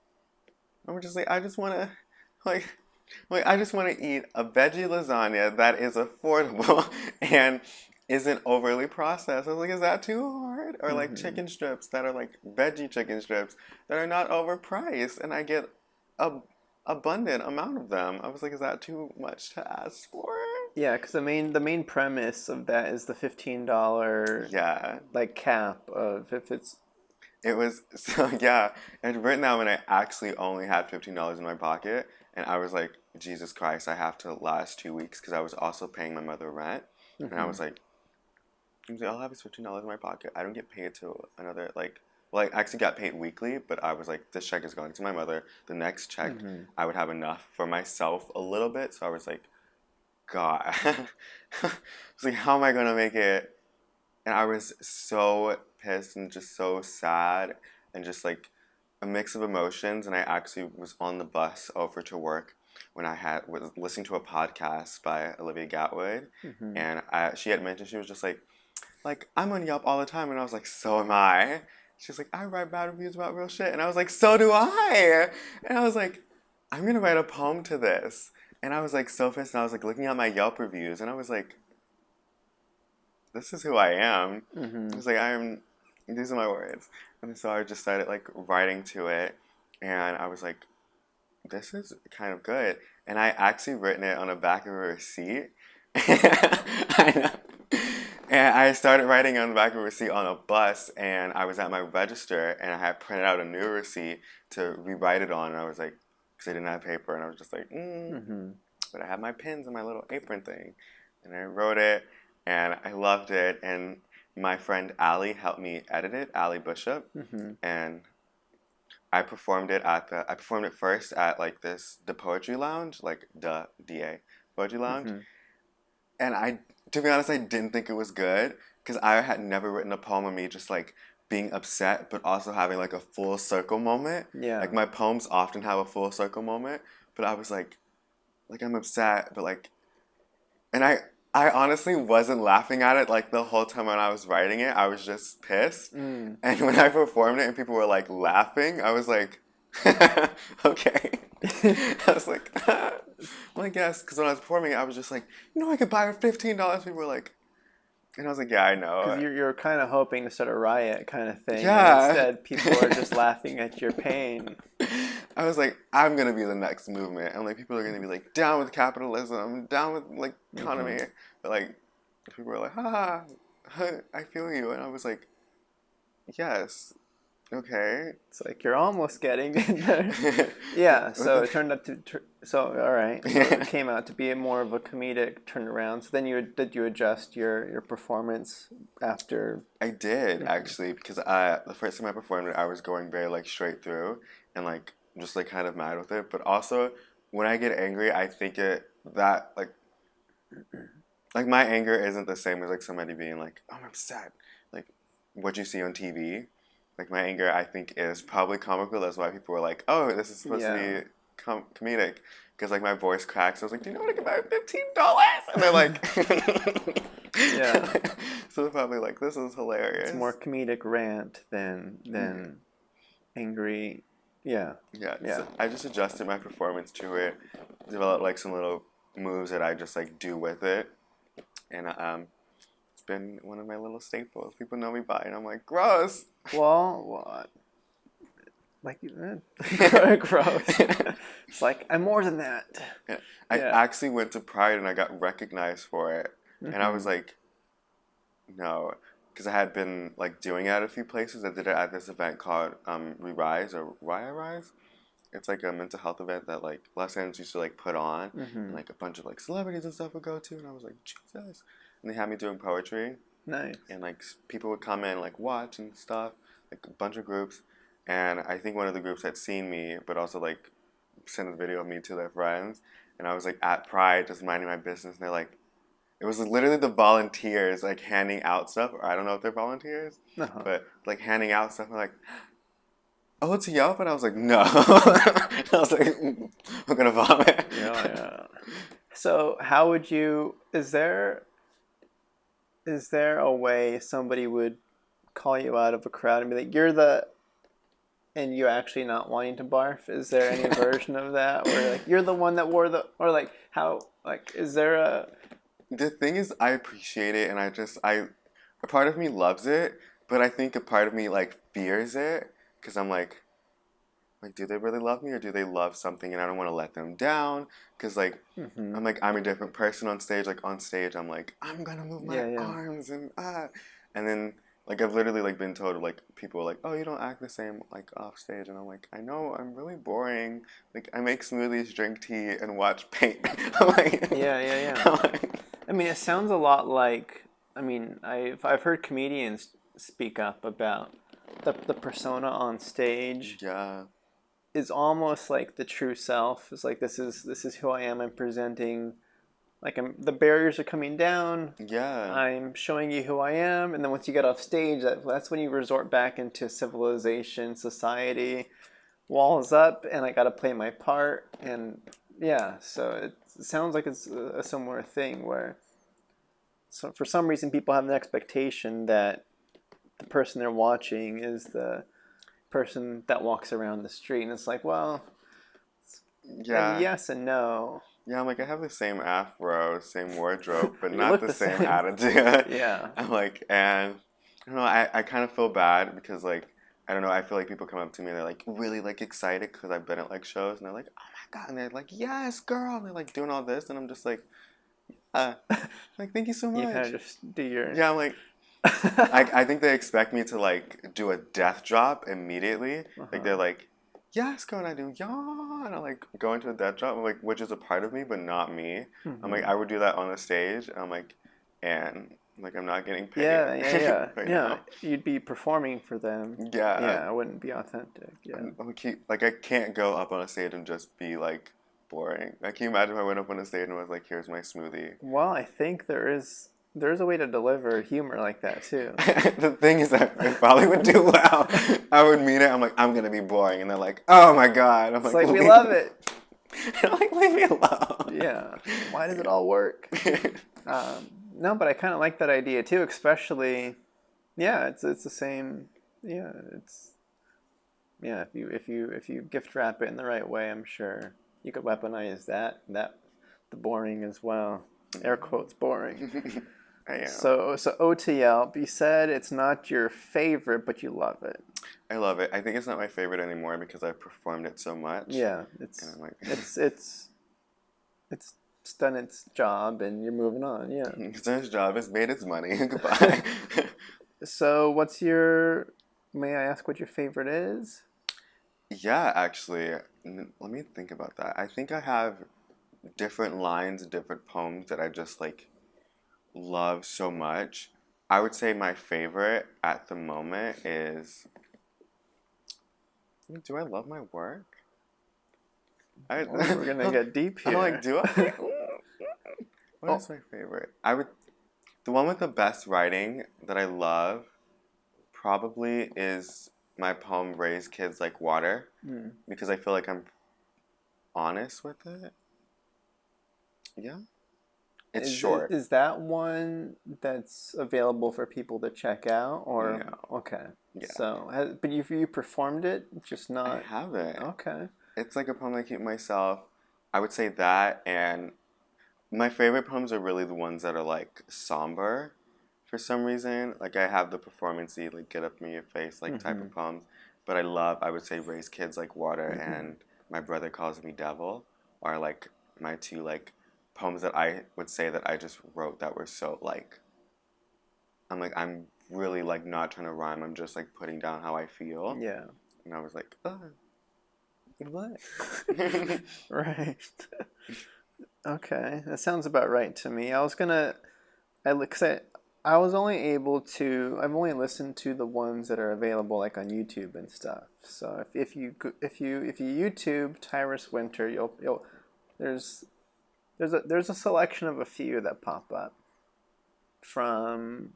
I'm just like, I just want to like I just want to eat a veggie lasagna that is affordable and isn't overly processed. I was like, is that too hard? Or like Mm-hmm. chicken strips that are like veggie chicken strips that are not overpriced, and I get a abundant amount of them. I was like, is that too much to ask for? Yeah, because the main premise of that is the $15 Yeah, like cap of if it's it was so yeah. And right now, when I actually only had $15 in my pocket, and I was like, Jesus Christ, I have to last 2 weeks because I was also paying my mother rent, and mm-hmm. I was like, all I have is $15 in my pocket. I don't get paid till another like. Well, I actually got paid weekly, but I was like, this check is going to my mother. The next check, Mm-hmm. I would have enough for myself a little bit. So I was like, God, I was like, how am I gonna make it? And I was so pissed and just so sad and just like a mix of emotions. And I actually was on the bus over to work when was listening to a podcast by Olivia Gatwood, Mm-hmm. and she had mentioned she was just like I'm on Yelp all the time, and I was like, so am I. She's like, I write bad reviews about real shit, and I was like, so do I. And I was like, I'm gonna write a poem to this, and I was like so pissed, and I was like looking at my Yelp reviews, and I was like, this is who I am. I Mm-hmm. was like, these are my words. And so I just started like writing to it, and I was like, this is kind of good. And I actually written it on the back of a receipt. I know. And I started writing on the back of a receipt on a bus, and I was at my register, and I had printed out a new receipt to rewrite it on, and I was like, because I didn't have paper, and I was just like, Mm-hmm. but I had my pens and my little apron thing, and I wrote it, and I loved it, and my friend Allie helped me edit it, Allie Bishop, Mm-hmm. and I performed it first at like the poetry lounge, like the DA poetry lounge, Mm-hmm. and to be honest, I didn't think it was good because I had never written a poem of me just like being upset, but also having like a full circle moment. Yeah. Like my poems often have a full circle moment, but I was like I'm upset, but like, and I honestly wasn't laughing at it like the whole time when I was writing it. I was just pissed, Mm. and when I performed it and people were like laughing, I was like, okay. I was like, well, I guess because when I was performing it, I was just like, I could buy it for $15. People were like, and I was like, yeah, I Because know. you're kind of hoping to start a riot kind of thing, and Yeah. instead people are just laughing at your pain. I was like, I'm gonna be the next movement, and like people are gonna be like down with capitalism, down with like Mm-hmm. economy, but like people were like, ha, I feel you, and I was like, yes, okay. It's like you're almost getting it there. Yeah, so it turned out so all right. So it came out to be more of a comedic turnaround. So then did you adjust your performance after? I did Mhm. actually because the first time I performed it, I was going very like straight through and like just like kind of mad with it. But also, when I get angry, I think it that like my anger isn't the same as like somebody being like, "Oh, I'm upset," like what you see on TV. Like my anger, I think is probably comical. That's why people were like, "Oh, this is supposed to Yeah. be comedic," because like my voice cracks. I was like, "Do you know what I can buy with $15?" And they're like, Yeah. so they're probably like, "This is It's more hilarious." comedic rant than angry. Yeah. Yeah, Yeah. so I just adjusted my performance to it, developed like some little moves that I just like do with it, and it's been one of my little staples. People know me by it, and I'm like, gross. Well, what? Like gross. It's like I'm more than that. Yeah. I Yeah. actually went to Pride and I got recognized for it, and I was Mm-hmm. like, no, because I had been like doing it at a few places. I did it at this event called Re-Rise or Raya Rise. It's like a mental health event that like Los Angeles used to like put on, and Mm-hmm. like a bunch of like celebrities and stuff would go to, and I was like, Jesus. And they had me doing poetry, Nice. and like people would come in like watch and stuff, like a bunch of groups, and I think one of the groups had seen me, but also like sent a video of me to their friends, and I was like at Pride just minding my business, and they're like, it was literally the volunteers like handing out stuff, or I don't know if they're volunteers, Uh-huh. but like handing out stuff, and like, oh, it's Yelp, and I was like, no, I was like, I'm gonna vomit. Yeah, yeah. So how would you is there a way somebody would call you out of a crowd and be like, you're the and you actually not wanting to barf? Is there any version of that where like you're the one that wore the or like how like is there a The thing is, I appreciate it, and a part of me loves it, but I think a part of me like fears it because I'm like, do they really love me or do they love something and I don't want to let them down? Because, like, Mm-hmm. I'm a different person on stage. Like, on stage, I'm like, I'm gonna move my Yeah, yeah. arms and ah. And then, like, I've literally, like, been told, like, people are like, oh, you don't act the same, like, off stage. And I'm like, I know, I'm really boring. Like, I make smoothies, drink tea, and watch paint. I'm like, Yeah, yeah, yeah. I'm like, I mean, it sounds a lot like. I mean, I've heard comedians speak up about the persona on stage yeah, is almost like the true self. It's like this is who I am. I'm presenting. Like the barriers are coming down. yeah, I'm showing you who I am, and then once you get off stage, that's when you resort back into civilization, society, walls up, and I got to play my part. And yeah, so it sounds like it's a similar thing where, so for some reason, people have an expectation that the person they're watching is the person that walks around the street, and it's like, well, and yeah. yes and no. Yeah, I'm like, I have the same afro, same wardrobe, but You not look the the same same. attitude. Yeah. I'm like, and I don't know, I kind of feel bad because, like, I don't know, I feel like people come up to me and they're like really like excited because I've been at like shows and they're like, oh my God, and they're like, yes, girl, and they're like doing all this, and I'm just uh, like, thank you so You kind much. of just do your. Yeah, I'm like, I think they expect me to like do a death drop immediately. Like Uh-huh. they're like, yes, go and I do yeah, and I like go into a death drop. I'm like, which is a part of me, but not me. I'm like, Hmm. I would do that on the stage. And I'm like, and like I'm not getting paid Yeah, yeah, yeah, right yeah. now. You'd be performing for them. Yeah, Yeah, it wouldn't be authentic. Yeah. I'm keep like I can't go up on a stage and just be like boring. Like, can you imagine if I went up on a stage and was like, here's my smoothie. Well, I think there's a way to deliver humor like that too. The thing is that it probably would do well. I would meet it. I'm like, I'm gonna be boring, and they're like, oh my God. I'm It's like, like we leave. love it. They're like, leave me alone. Yeah. Why does it all work? No, but I kind of like that idea too, especially. Yeah, it's the same. Yeah, it's yeah. If you gift wrap it in the right way, I'm sure you could weaponize that the boring as well. Air quotes boring. I am. So ode to Yelp. You said it's not your favorite, but you love it. I love it. I think it's not my favorite anymore because I've performed it so much. Yeah, And I'm like, it's done its job, and you're moving on. Yeah. it's done its job. It's made its money. Goodbye. So what's your? May I ask what your favorite is? Yeah, actually, let me think about that. I think I have different lines, different poems that I just like love so much. I would say my favorite at the moment is. Do I love my work? Oh, we're gonna get deep I'm here. like, do I? What is my favorite? The one with the best writing that I love probably is my poem "Raise Kids Like Water" Hmm. because I feel like I'm honest with it. Yeah, it's short. Is that one that's available for people to check out, or No, okay? yeah, So, but you performed it, just I not haven't. okay. It's like a poem I keep myself. I would say that, and my favorite poems are really the ones that are like somber for some reason. Like I have the performancey, like get up in your face, like type Mm-hmm. of poems. But I would say Raise Kids Like Water and My Brother Calls Me Devil are like my two like poems that I would say that I just wrote that were so like, I'm really like not trying to rhyme. I'm just like putting down how I feel. Yeah. And I was like, oh, what? Right. Okay, that sounds about right to me. I was gonna, I cause I was only able to. I've only listened to the ones that are available like on YouTube and stuff. So if you YouTube Tyris Winter, you'll there's there's a selection of a few that pop up from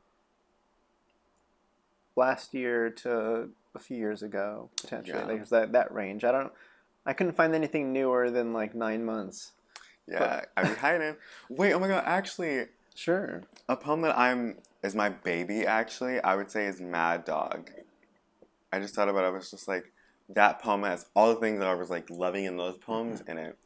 last year to a few years ago potentially. Yeah. There's that range. I couldn't find anything newer than like 9 months. Yeah, I be hiding. Wait, oh my God, actually, Sure. a poem that is my baby actually, I would say is Mad Dog. I just thought about it, I was just like, that poem has all the things that I was like loving in those poems in it.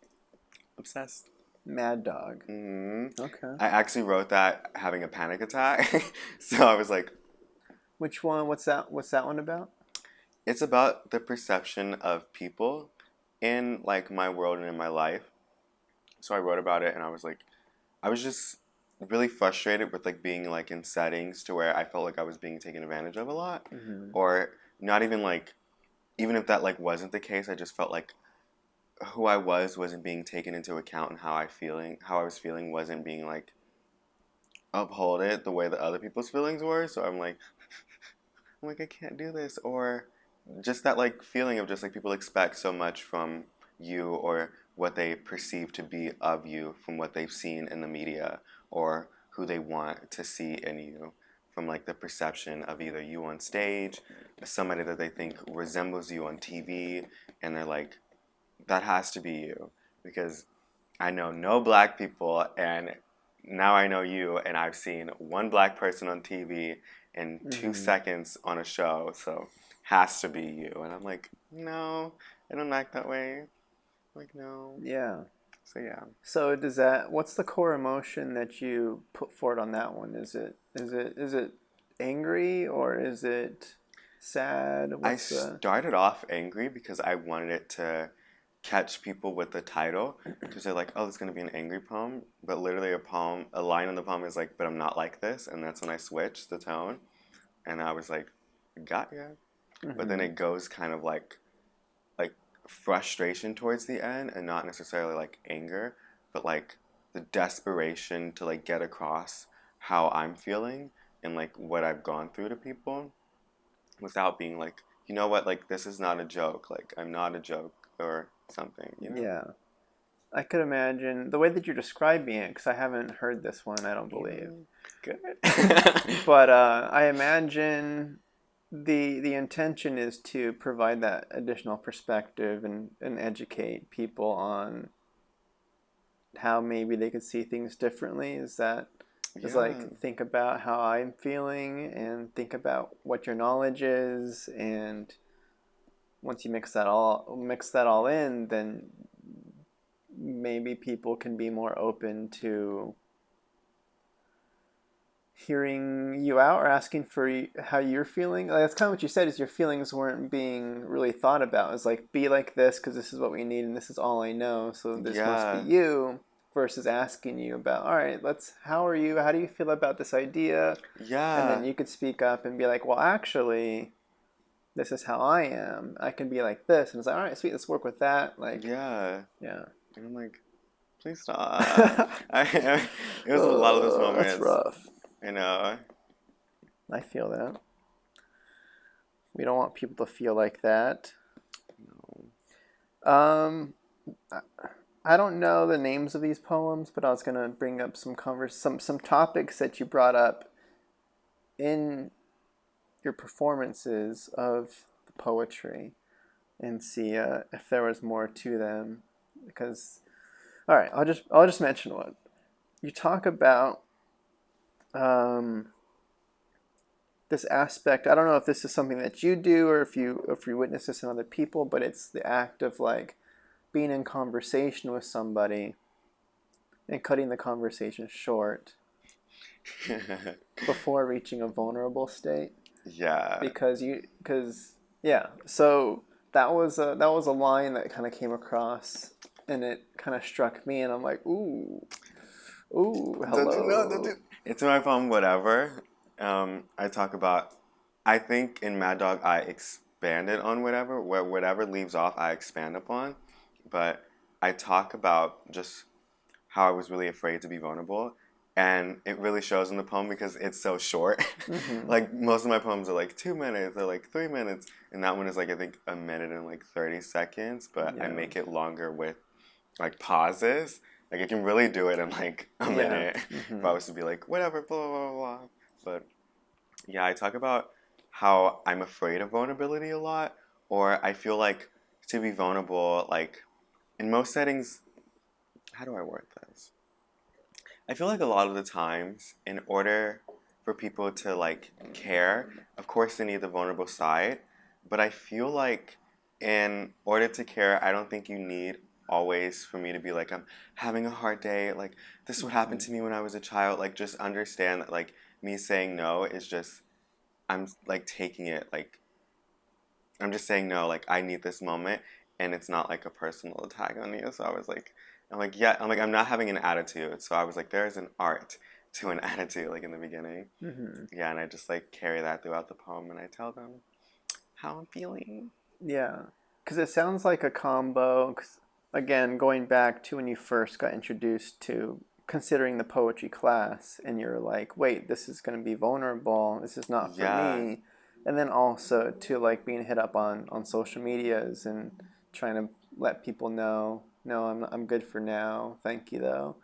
Obsessed. Mad Dog. Okay. I actually wrote that having a panic attack. So I was like, Which one? What's that one about? it's about the perception of people in like my world and in my life. So I wrote about it and I was just really frustrated with like being like in settings to where I felt like I was being taken advantage of a lot. Mm-hmm. Or not even like, even if that like wasn't the case, I just felt like who I wasn't being taken into account, and how I was feeling wasn't being like upholded the way that other people's feelings were. So I'm like, I can't do this. Or just that like feeling of just like people expect so much from you, or what they perceive to be of you from what they've seen in the media, or who they want to see in you from like the perception of either you on stage, somebody that they think resembles you on TV, and they're like, that has to be you because I know no black people, and now I know you, and I've seen one black person on TV in 2 seconds on a show, so has to be you. And I'm like, no, I don't act that way. I'm like, no. Yeah. So yeah. So what's the core emotion that you put forward on that one? Is it angry or is it sad? I started off angry because I wanted it to catch people with the title, because they're like, oh, it's going to be an angry poem, but literally a line in the poem is like, but I'm not like this, and that's when I switched the tone, and I was like, got ya. But then it goes kind of like frustration towards the end, and not necessarily like anger, but like the desperation to like get across how I'm feeling and like what I've gone through to people, without being like, you know what, like this is not a joke, like I'm not a joke or something, you know? Yeah. I could imagine the way that you're describing it, because I haven't heard this one, I don't believe. Good. But I imagine the intention is to provide that additional perspective and educate people on how maybe they could see things differently. Is like, think about how I'm feeling and think about what your knowledge is, and once you mix that all in, then maybe people can be more open to hearing you out or asking for how you're feeling. Like, that's kind of what you said, is your feelings weren't being really thought about. It's like, be like this because this is what we need and this is all I know, so this must be you, versus asking you about, all right, how are you? How do you feel about this idea? Yeah. And then you could speak up and be like, well, actually, this is how I am. I can be like this. And it's like, all right, sweet, let's work with that. Like, yeah. Yeah. And I'm like, please stop. It was a lot of those moments. That's rough. You know. I feel that. We don't want people to feel like that. No. I don't know the names of these poems, but I was gonna bring up some topics that you brought up in your performances of the poetry, and see if there was more to them. Because, all right, I'll just mention one. You talk about this aspect. I don't know if this is something that you do or if you witness this in other people, but it's the act of like being in conversation with somebody and cutting the conversation short before reaching a vulnerable state. Yeah. So that was a line that kind of came across, and it kind of struck me, and I'm like, ooh, hello. It's in my poem, Whatever. I talk about, I think in Mad Dog I expanded on whatever, where whatever leaves off I expand upon, but I talk about just how I was really afraid to be vulnerable, and it really shows in the poem because it's so short. Mm-hmm. Like most of my poems are like 2 minutes or like 3 minutes, and that one is like I think a minute and like 30 seconds, but I make it longer with like pauses. Like I can really do it in like a minute if I was to be like, whatever, blah, blah, blah, blah. But yeah, I talk about how I'm afraid of vulnerability a lot, or I feel like to be vulnerable, like in most settings, how do I word this? I feel like a lot of the times, in order for people to like care, of course they need the vulnerable side, but I feel like in order to care, I don't think you need always for me to be like, I'm having a hard day, like this is what happened to me when I was a child. Like just understand that like me saying no is just I'm like taking it like I'm just saying no, like I need this moment and it's not like a personal attack on you. So I was like I'm not having an attitude. So I was like, there's an art to an attitude, like in the beginning. Mm-hmm. Yeah, and I just like carry that throughout the poem and I tell them how I'm feeling. Yeah, because it sounds like a combo. 'Cause, again, going back to when you first got introduced to considering the poetry class, and you're like, wait, this is going to be vulnerable. This is not for Yeah. me. And then also to like being hit up on social medias and trying to let people know, no, I'm good for now. Thank you though.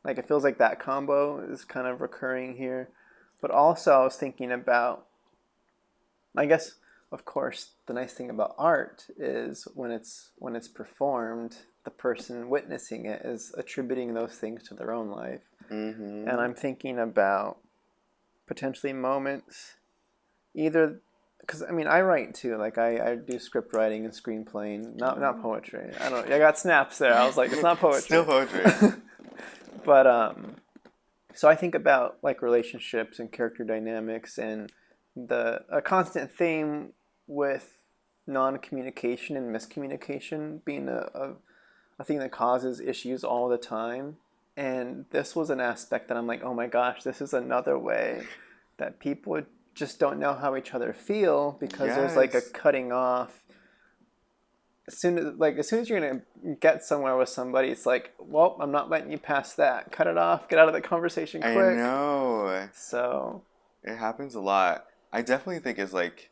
Like it feels like that combo is kind of recurring here. But also I was thinking about, I guess, of course, the nice thing about art is when it's performed, the person witnessing it is attributing those things to their own life. And Mm-hmm. I'm thinking about potentially moments, either because I mean I write too. Like I do script writing and screenplaying, not poetry. I don't. I got snaps there. I was like, it's not Still poetry. poetry. But so I think about like relationships and character dynamics, and the a constant theme with non-communication and miscommunication being a thing that causes issues all the time. And this was an aspect that I'm like, oh my gosh, this is another way that people just don't know how each other feel, because there's like a Yes. cutting off. As soon as you're gonna get somewhere with somebody, it's like, well, I'm not letting you pass that. Cut it off. Get out of the conversation I quick. know. So It happens a lot. I definitely think it's like,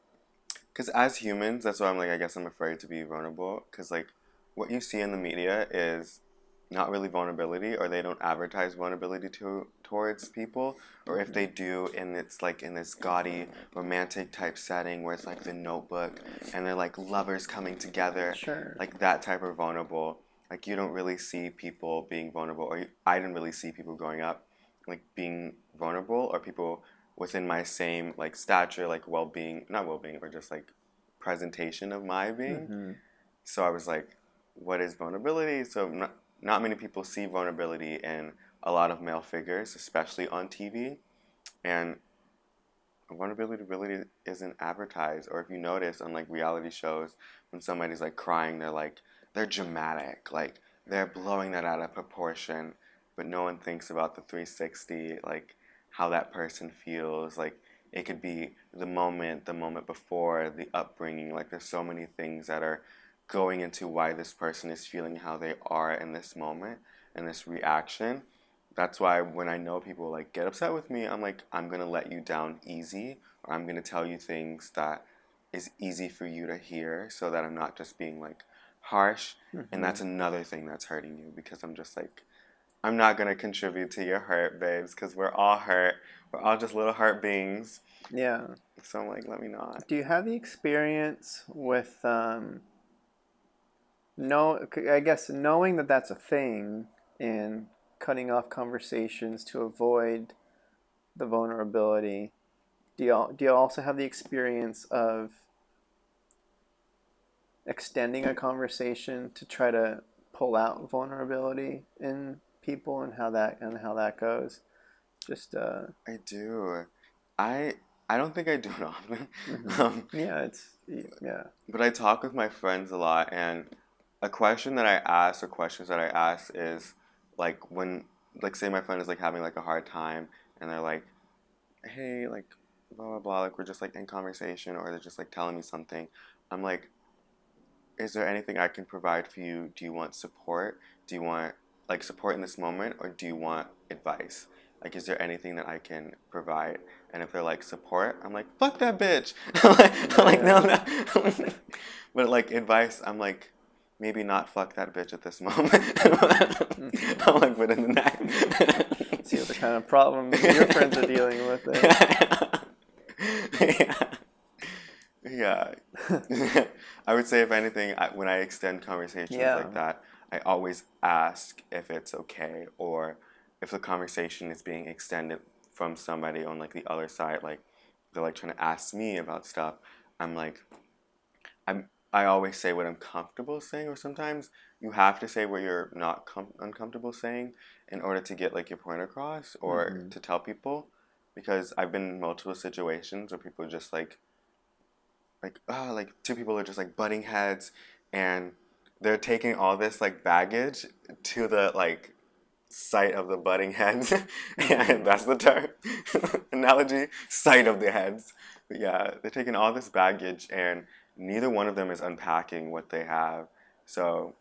because as humans, that's why I'm like, I guess I'm afraid to be vulnerable. Because, like, what you see in the media is not really vulnerability, or they don't advertise vulnerability towards people. Or if they do, and it's like in this gaudy, romantic type setting where it's like the notebook and they're like lovers coming together, sure. like that type of vulnerable. Like, you don't really see people being vulnerable, or I didn't really see people growing up, like, being vulnerable, or people within my same like stature, like well-being, not well-being, but just like presentation of my being. Mm-hmm. So I was like, what is vulnerability? So not many people see vulnerability in a lot of male figures, especially on TV. And vulnerability really isn't advertised. Or if you notice on like reality shows, when somebody's like crying, they're dramatic, like they're blowing that out of proportion, but no one thinks about the 360, like how that person feels. Like it could be the moment before, the upbringing. Like there's so many things that are going into why this person is feeling how they are in this moment and this reaction. That's why when I know people like get upset with me, I'm like, I'm gonna let you down easy, or I'm gonna tell you things that is easy for you to hear, so that I'm not just being like harsh. And Mm-hmm. that's another thing that's hurting you, because I'm just like, I'm not gonna contribute to your hurt, babes, because we're all hurt. We're all just little hurt beings. Yeah. So I'm like, let me not. Do you have the experience with no? I guess knowing that that's a thing and cutting off conversations to avoid the vulnerability. Do you also have the experience of extending a conversation to try to pull out vulnerability in people, and how that goes? Just I do. I I don't think I do it often. mm-hmm. um, Yeah, yeah. but I talk with my friends a lot, and a question that I ask, or questions that I ask, is like when, like, say my friend is like having like a hard time, and they're like, hey, like, blah blah blah, like we're just like in conversation, or they're just like telling me something. I'm like, is there anything I can provide for you? Do you want support? Do you want like support in this moment, or do you want advice? Like, is there anything that I can provide? And if they're like support, I'm like, fuck that bitch. I'm like, no, Yeah. no. But like advice, I'm like, maybe not fuck that bitch at this moment. Mm-hmm. I'm like, but in the next. See what the kind of problems your friends are dealing with there. Yeah. Yeah. I would say, if anything, when I extend conversations Yeah. like that, I always ask if it's okay, or if the conversation is being extended from somebody on like the other side, like they're like trying to ask me about stuff. I'm like, I always say what I'm comfortable saying, or sometimes you have to say what you're not uncomfortable saying in order to get like your point across or Mm-hmm. to tell people. Because I've been in multiple situations where people just like two people are just like butting heads, and they're taking all this like baggage to the like site of the butting heads. Mm-hmm. And that's the term analogy, site of the heads. But yeah, they're taking all this baggage, and neither one of them is unpacking what they have. So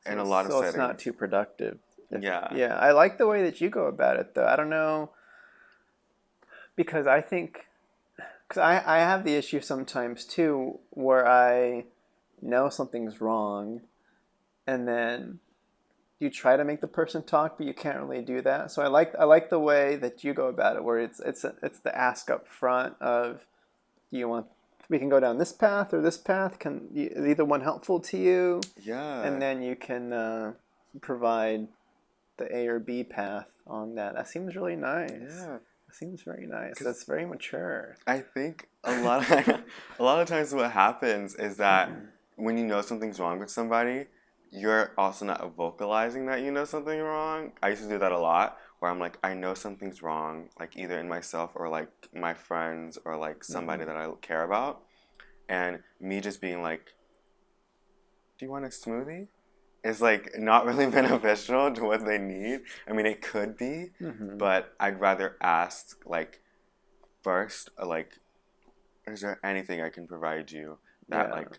in a lot of So it's not settings, too productive. yeah. Yeah, I like the way that you go about it, though. I don't know, because I think, because I have the issue sometimes too, where I know something's wrong, and then you try to make the person talk, but you can't really do that. So I like the way that you go about it, where it's the ask up front of, do you want, we can go down this path or this path. Is either one helpful to you? And Yeah. then you can provide the A or B path on that. That seems really nice. Yeah. That seems very nice. Because That's very mature. I think a lot of times what happens is that when you know something's wrong with somebody, you're also not vocalizing that you know something wrong. I used to do that a lot, where I'm like, I know something's wrong, like either in myself or like my friends or like somebody Mm-hmm. that I care about, and me just being like, "Do you want a smoothie?" is like not really beneficial to what they need. I mean, it could be, Mm-hmm. but I'd rather ask like first, like, is there anything I can provide you that Yeah. like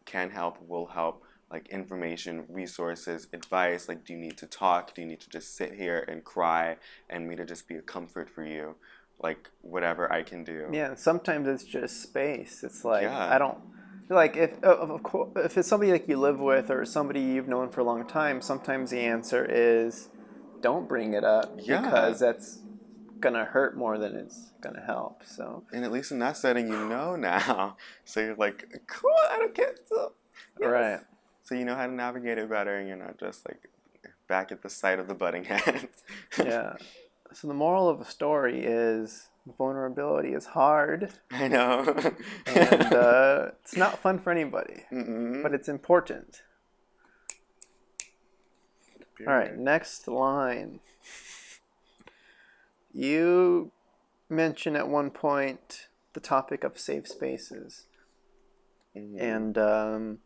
can help, will help, like information, resources, advice, like do you need to talk? Do you need to just sit here and cry and me to just be a comfort for you? Like whatever I can do. Yeah. Sometimes it's just space. It's like I Yeah. don't like of course if it's somebody like you live with or somebody you've known for a long time. Sometimes the answer is don't bring it up Yeah. because that's gonna hurt more than it's gonna help. So And at least in that setting you know now. So you're like, cool, I don't care. So right. yes. So you know how to navigate it better and you're not just like back at the site of the butting head. Yeah. So the moral of the story is vulnerability is hard, I know. and it's not fun for anybody, but Mm-mm. it's important. All right, Period. next line. You mentioned at one point the topic of safe spaces, Mm-hmm. and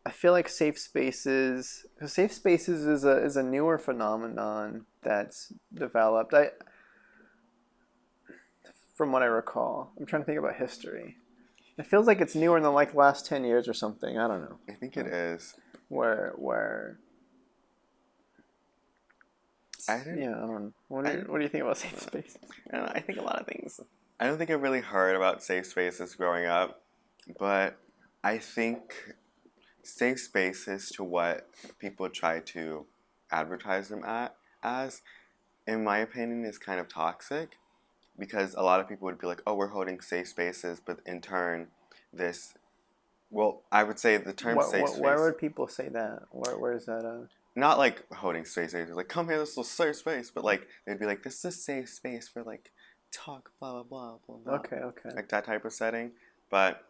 I feel like safe spaces is a newer phenomenon that's developed. From what I recall, I'm trying to think about history. It feels like it's newer in the like last 10 years or something. I don't know. I think it is. Where I didn't. yeah, I don't know. I didn't. What do you think about safe space? I don't know. I think a lot of things. I don't think I really heard about safe spaces growing up, but I think safe spaces to what people try to advertise them as, in my opinion, is kind of toxic because a lot of people would be like, "Oh, we're holding safe spaces," but in turn, this. Well, I would say the term safe Where space, would people say that? Where is that? not like holding space, like come here, this is a safe space, but like they'd be like, this is a safe space for like talk, blah blah blah blah blah, Okay, okay. like that type of setting. But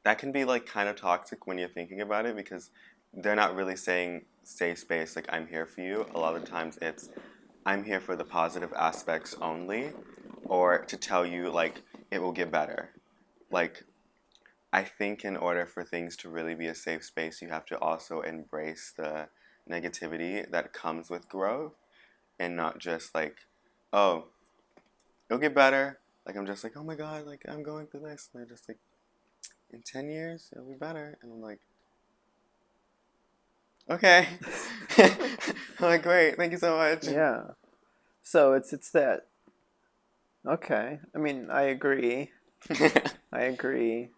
that can be like kind of toxic when you're thinking about it because they're not really saying safe space like I'm here for you. A lot of times it's I'm here for the positive aspects only, or to tell you like it will get better. Like I think in order for things to really be a safe space, you have to also embrace the negativity that comes with growth and not just like, oh, it'll get better. Like I'm just like, oh my god, like I'm going through this. And they're just like, in 10 years, it'll be better. And I'm like, okay. I'm like, great, thank you so much. Yeah. So it's that. Okay. I mean, I agree. I agree.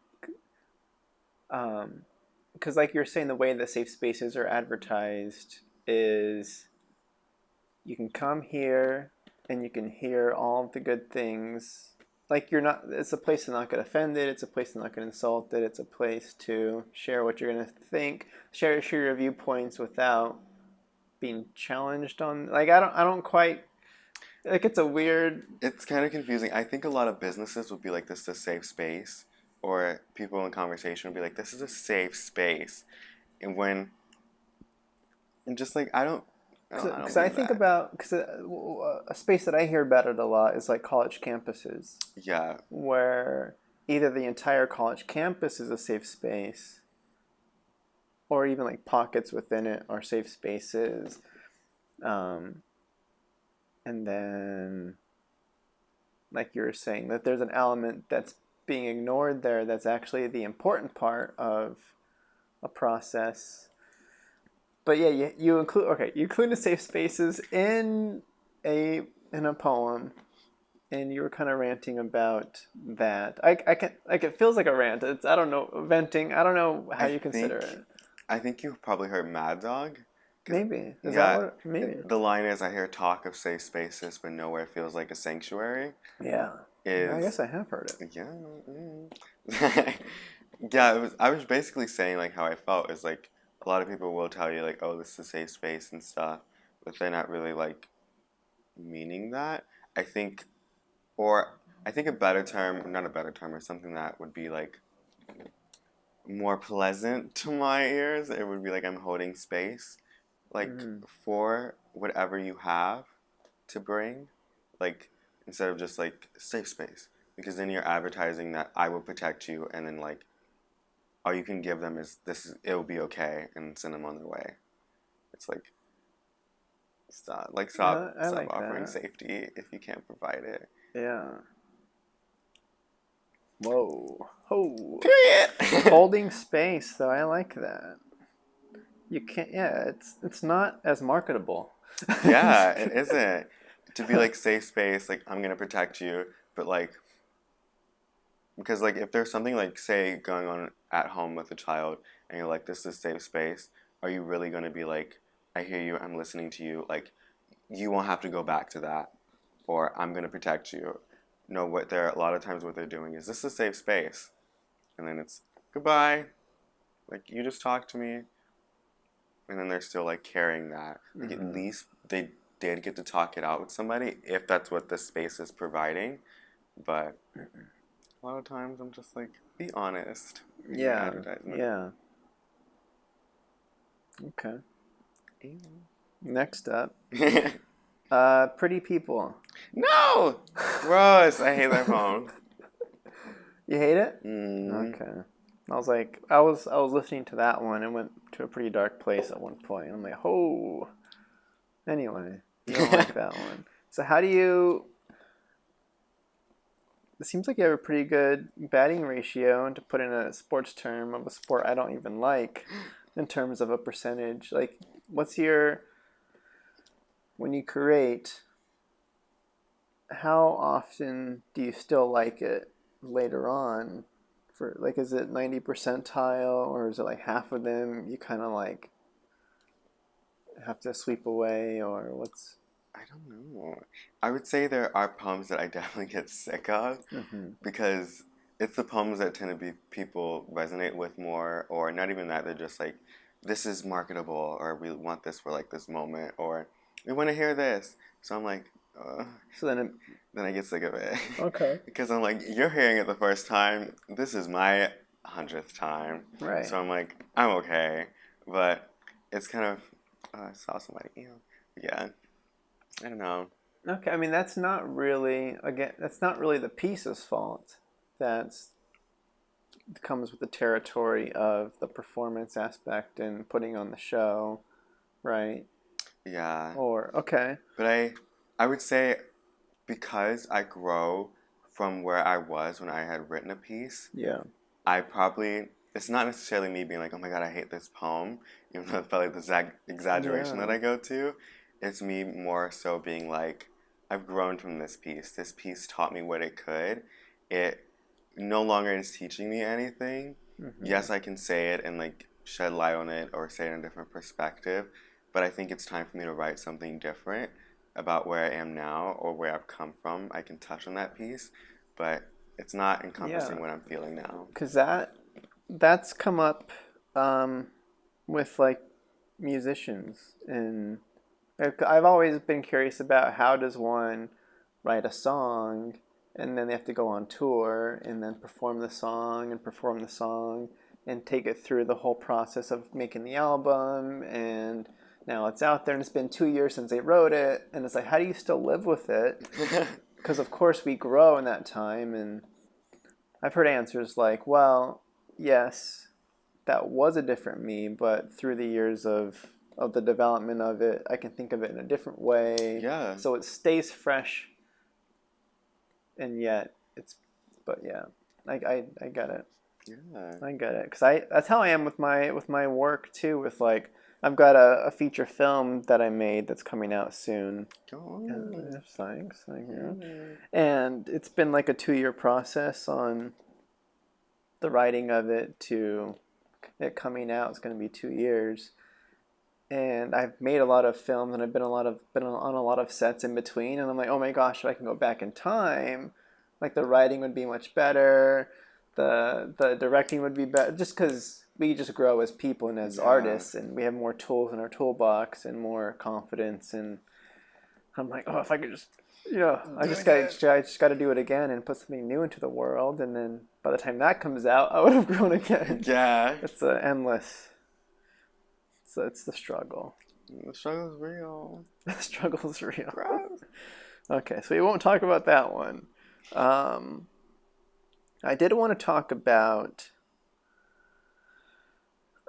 Because like you're saying, the way that safe spaces are advertised is you can come here and you can hear all of the good things. Like you're not. It's a place to not get offended. It's a place to not get insulted. It's a place to share what you're gonna think. Share your viewpoints without being challenged on. Like I don't quite. Like it's a weird. It's kind of confusing. I think a lot of businesses would be like, this is a safe space or people in conversation will be like, this is a safe space. And just like, I don't Because I mean think that. about, because a space that I hear about it a lot is like college campuses, Yeah. where either the entire college campus is a safe space, or even like pockets within it are safe spaces. And then, like you were saying, that there's an element that's being ignored there that's actually the important part of a process. But yeah, you include safe spaces in a poem, and you were kind of ranting about that. I can, like, it feels like a rant. It's, I don't know, venting. I don't know how I you consider think it. I think you've probably heard Mad Dog. 'Cause, Maybe is that yeah, what? Maybe. the line is, I hear talk of safe spaces, but nowhere feels like a sanctuary. Yeah. I Is guess I have heard it. yeah, yeah. I was basically saying like how I felt is like a lot of people will tell you like, oh, this is a safe space and stuff, but they're not really like meaning that. I think, or I think a better term, not a better term, or something that would be like more pleasant to my ears. It would be like I'm holding space, like Mm-hmm. for whatever you have to bring, like instead of just like safe space, because then you're advertising that I will protect you, and then like all you can give them is this is it will be okay, and send them on their way. It's like I stop like offering that. safety if you can't provide it. Yeah. Whoa. Oh. Period. Holding space, though. I like that. You can't. Yeah, it's not as marketable. Yeah, it isn't to be like safe space. Like I'm gonna protect you, but like because like if there's something like say going on at home with a child and you're like this is safe space, are you really going to be like I hear you, I'm listening to you, like you won't have to go back to that, or I'm going to protect you? No, what they're a lot of times what they're doing is this is a safe space, and then it's goodbye, like you just talked to me, and then they're still like carrying that, like at Mm-hmm. least they did get to talk it out with somebody if that's what the space is providing. But a lot of times I'm just like, be honest in your Yeah. advertisement. Yeah. Okay. Ew. Next up, Pretty People. No! Gross. I hate that phone. You hate it? Mm. Okay. I was listening to that one and went to a pretty dark place at one point. I'm like, oh. Anyway, you don't like that one. So how do you? It seems like you have a pretty good batting ratio, and to put in a sports term of a sport I don't even like, in terms of a percentage. Like, what's your when you create? How often do you still like it later on? For like, is it 90 percentile, or is it like half of them you kind of like have to sweep away, or what's? I don't know. I would say there are poems that I definitely get sick of Mm-hmm. because it's the poems that tend to be people resonate with more, or not even that, they're just like, this is marketable, or we want this for like this moment, or we want to hear this. So I'm like, So then, then I get sick of it. okay, Because I'm like, you're hearing it the first time. This is my 100th time. right, So I'm like, I'm okay. But it's kind of, I saw somebody, yeah, I don't know. okay. I mean, that's not really the piece's fault. That's comes with the territory of the performance aspect and putting on the show, right? Yeah. Or okay, But I would say because I grow from where I was when I had written a piece, yeah, I probably, it's not necessarily me being like, oh my God, I hate this poem, even though it felt like the exaggeration that yeah, I go to. It's me more so being like, I've grown from this piece. This piece taught me what it could. It no longer is teaching me anything. mm-hmm. Yes, I can say it and like shed light on it or say it in a different perspective, but I think it's time for me to write something different about where I am now or where I've come from. I can touch on that piece, but it's not Yeah, encompassing what I'm feeling now. because that's come up um, with like musicians, and I've always been curious about how does one write a song and then they have to go on tour and then perform the song and take it through the whole process of making the album, and now it's out there and it's been 2 years since they wrote it, and it's like, how do you still live with it? Because of course we grow in that time, and I've heard answers like, well, yes, that was a different me, but through the years of the development of it, I can think of it in a different way. Yeah. So it stays fresh, and yet but yeah, I get it. Yeah. I get it, because that's how I am with my work too. With like, I've got a feature film that I made that's coming out soon. Oh. Thanks. Thank you. And it's been like a 2-year process on the writing of it to it coming out. It's going to be 2 years. And I've made a lot of films, and I've been on a lot of sets in between, and I'm like, oh my gosh, if I can go back in time, like the writing would be much better, the directing would be better, just because we just grow as people and as artists, and we have more tools in our toolbox and more confidence. And I'm like, oh, if I could just, I just got to do it again and put something new into the world, and then by the time that comes out, I would have grown again. Yeah. It's endless. So it's the struggle. The struggle's real. The struggle's real. Gross. Okay, so we won't talk about that one. I did want to talk about.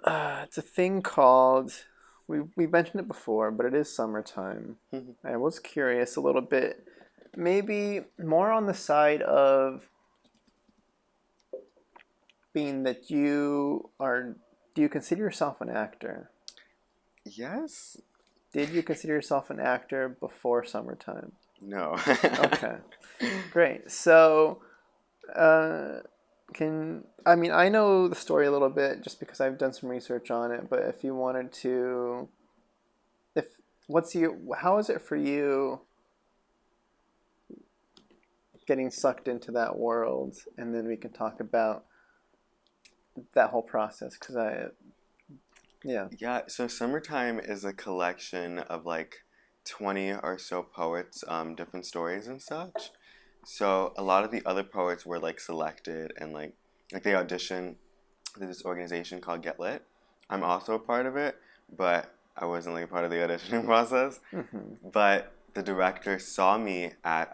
It's a thing called. We mentioned it before, but it is summertime. I was curious a little bit, maybe more on the side of being that you are. Do you consider yourself an actor? Yes. Did you consider yourself an actor before summertime? No. Okay. Great. So, I know the story a little bit just because I've done some research on it, but if you wanted to, how is it for you getting sucked into that world? And then we can talk about that whole process, because Yeah, so Summertime is a collection of like 20 or so poets, different stories and such. So a lot of the other poets were like selected and like they auditioned to this organization called Get Lit. I'm also a part of it, but I wasn't like a part of the auditioning process. Mm-hmm. But the director saw me at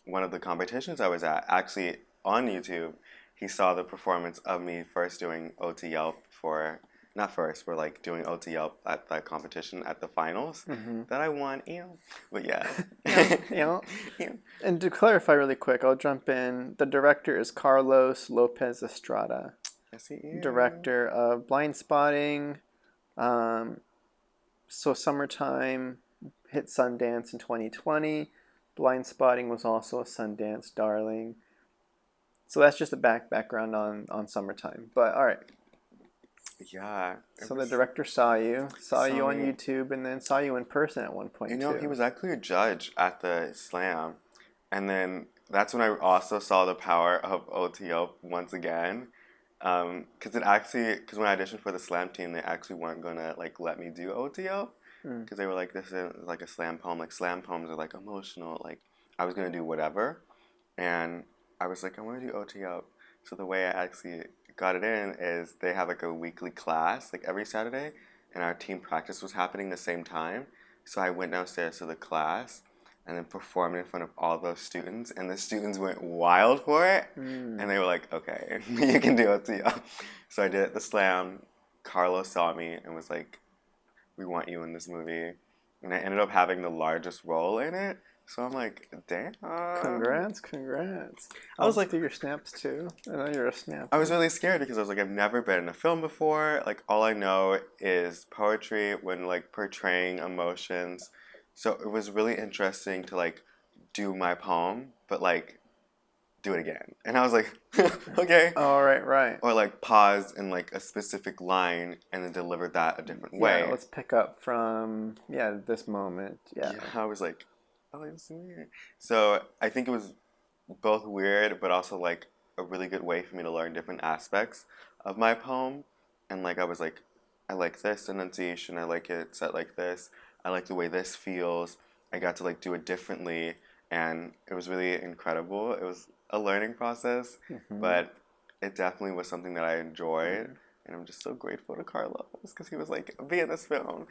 one of the competitions I was at, actually on YouTube. He saw the performance of me first doing OT Yelp for. Not first, we're like doing OTL at that competition at the finals that I won. But yeah. Yeah. And to clarify really quick, I'll jump in. The director is Carlos Lopez Estrada. Yes, he is. Director of Blind Spotting. So Summertime hit Sundance in 2020. Blind Spotting was also a Sundance darling. So that's just a background on Summertime. But all right. Yeah. So the director saw you on YouTube, and then saw you in person at one point, too. He was actually a judge at the Slam. And then that's when I also saw the power of OTO once again. Because when I auditioned for the Slam team, they actually weren't going to like let me do OTO. Because they were like, this is like a slam poem. Like slam poems are like emotional. Like I was going to do whatever. And I was like, I want to do OTO. So the way I actually got it in is they have like a weekly class like every Saturday, and our team practice was happening the same time. So I went downstairs to the class and then performed in front of all those students, and the students went wild for it. And they were like, okay, you can do it too. So I did it at the Slam. Carlos saw me and was like, we want you in this movie. And I ended up having the largest role in it. So I'm like, damn. Congrats. I was like, do your snaps too? I know you're a snap. I was really scared because I was like, I've never been in a film before. Like, all I know is poetry when like portraying emotions. So it was really interesting to like do my poem, but like do it again. And I was like, okay. Oh, right. Or like pause in like a specific line and then deliver that a different way. Yeah, let's pick up from, this moment. Yeah. I was like, oh, it's weird. So I think it was both weird, but also like a really good way for me to learn different aspects of my poem. And like I was like, I like this enunciation. I like it set like this. I like the way this feels. I got to like do it differently. and it was really incredible. It was a learning process, but it definitely was something that I enjoyed, and I'm just so grateful to Carlos because he was like, "Be in this film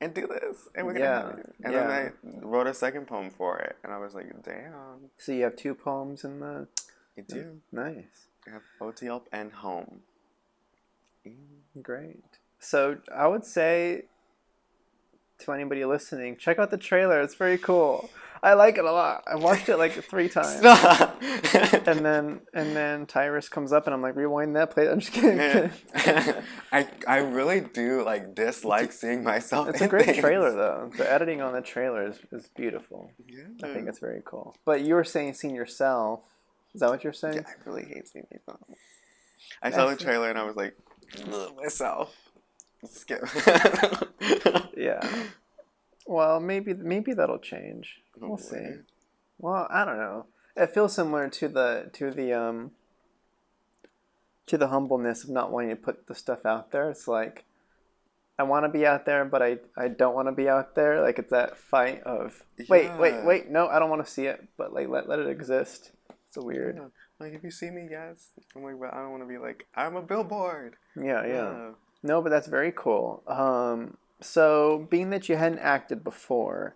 and do this, and we're gonna have Yeah, you." And then yeah. I wrote a second poem for it, and I was like, "Damn, So you have 2 poems in the... I do. Nice. I have Ode to Yelp and Home." Great. So I would say to anybody listening, check out the trailer. It's very cool. I like it a lot. I watched it like 3 times. Stop. And then Tyris comes up and I'm like, rewind that, play. I'm just kidding. I really do like dislike seeing myself. It's in a great things. trailer though. The editing on the trailer is beautiful. Yeah. I think it's very cool. But you were saying seeing yourself. Is that what you're saying? Yeah, I really hate seeing myself. I saw the trailer and I was like, ugh, myself. Skip. Yeah. Well, maybe that'll change. We'll see. Hopefully. Well, I don't know. It feels similar to the humbleness of not wanting to put the stuff out there. It's like I want to be out there, but I don't want to be out there. Like it's that fight of wait, no, I don't want to see it, but like let it exist. It's a weird. Yeah. Like if you see me, yes. I'm like, but I don't want to be like I'm a billboard. Yeah. No, but that's very cool. So being that you hadn't acted before,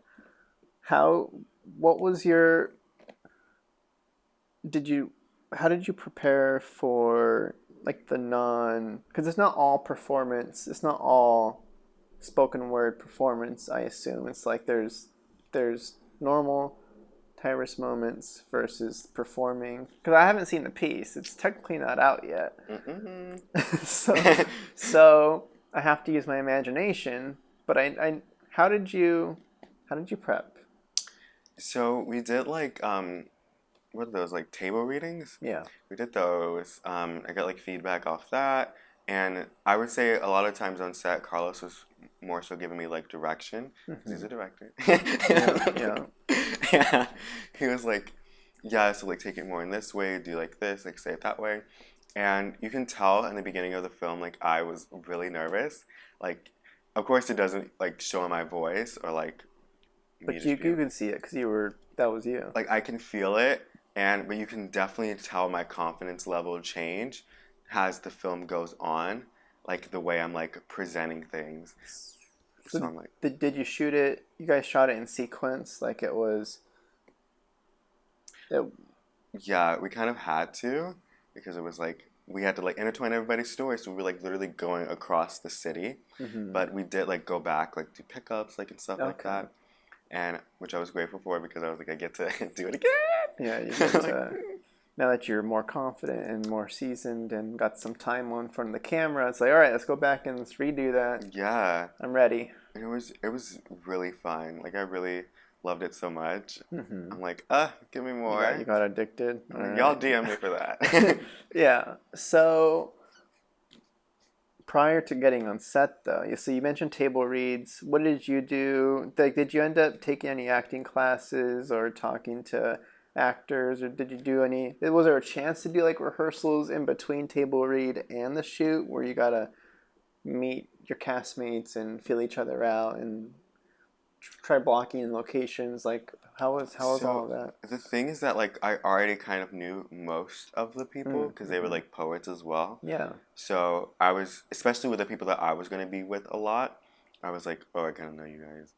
what was your, how did you prepare for like because it's not all performance, it's not all spoken word performance, I assume. It's like there's normal Tyris moments versus performing. Because I haven't seen the piece. It's technically not out yet. So I have to use my imagination. But how did you prep? So we did like what are those, like table readings? Yeah. We did those. I got like feedback off that, and I would say a lot of times on set, Carlos was more so giving me like direction because he's a director. Yeah. Yeah. He was like, yeah, so like take it more in this way, do like this, like say it that way, and you can tell in the beginning of the film like I was really nervous. Like, of course, it doesn't like show in my voice or like. But you could see it because that was you. Like I can feel it, but you can definitely tell my confidence level change as the film goes on, like the way I'm like presenting things. So I'm like, did you shoot it? You guys shot it in sequence, like it was. Yeah, we kind of had to because it was like we had to like intertwine everybody's story, so we were like literally going across the city. But we did like go back, like do pickups, like and stuff like that. And which I was grateful for because I was like, I get to do it again. Yeah, you get to, now that you're more confident and more seasoned and got some time on front of the camera, it's like, all right, let's go back and let's redo that. Yeah, I'm ready. And it was really fun. Like I really loved it so much. I'm like, give me more. You got addicted. Y'all DM me for that. Yeah. So prior to getting on set, though, so you mentioned table reads. What did you do? Like, did you end up taking any acting classes or talking to actors, or did you do any? Was there a chance to do like rehearsals in between table read and the shoot, where you gotta meet your castmates and feel each other out and try blocking in locations? Like, how was all of that? The thing is that like I already kind of knew most of the people because they were like poets as well. Yeah. So I was, especially with the people that I was going to be with a lot, I was like, oh, I kind of know you guys.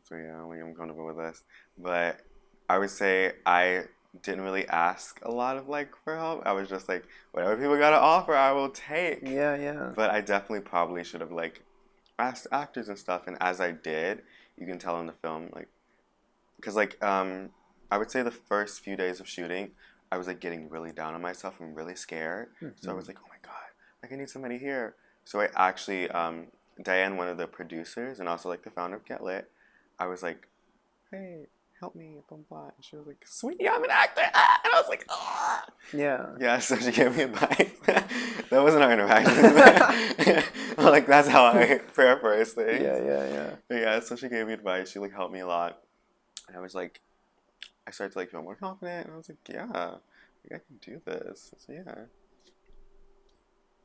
So yeah, like, I'm comfortable with this. But I would say I didn't really ask a lot of like for help. I was just like, whatever people got to offer, I will take. Yeah. But I definitely probably should have like asked actors and stuff. And as I did, you can tell in the film, like, because like I would say the first few days of shooting, I was like getting really down on myself and really scared. So I was like, oh my god, like I need somebody here. So I actually Diane, one of the producers and also like the founder of Get Lit, I was like, hey, help me, blah blah. And she was like, sweetie, I'm an actor. And I was like, ah. Yeah. So she gave me advice. That wasn't our interaction. Like that's how I paraphrase things. Yeah. But yeah, so she gave me advice. She like helped me a lot. And I was like, I started to like feel more confident, and I was like, yeah, like, I can do this. So yeah.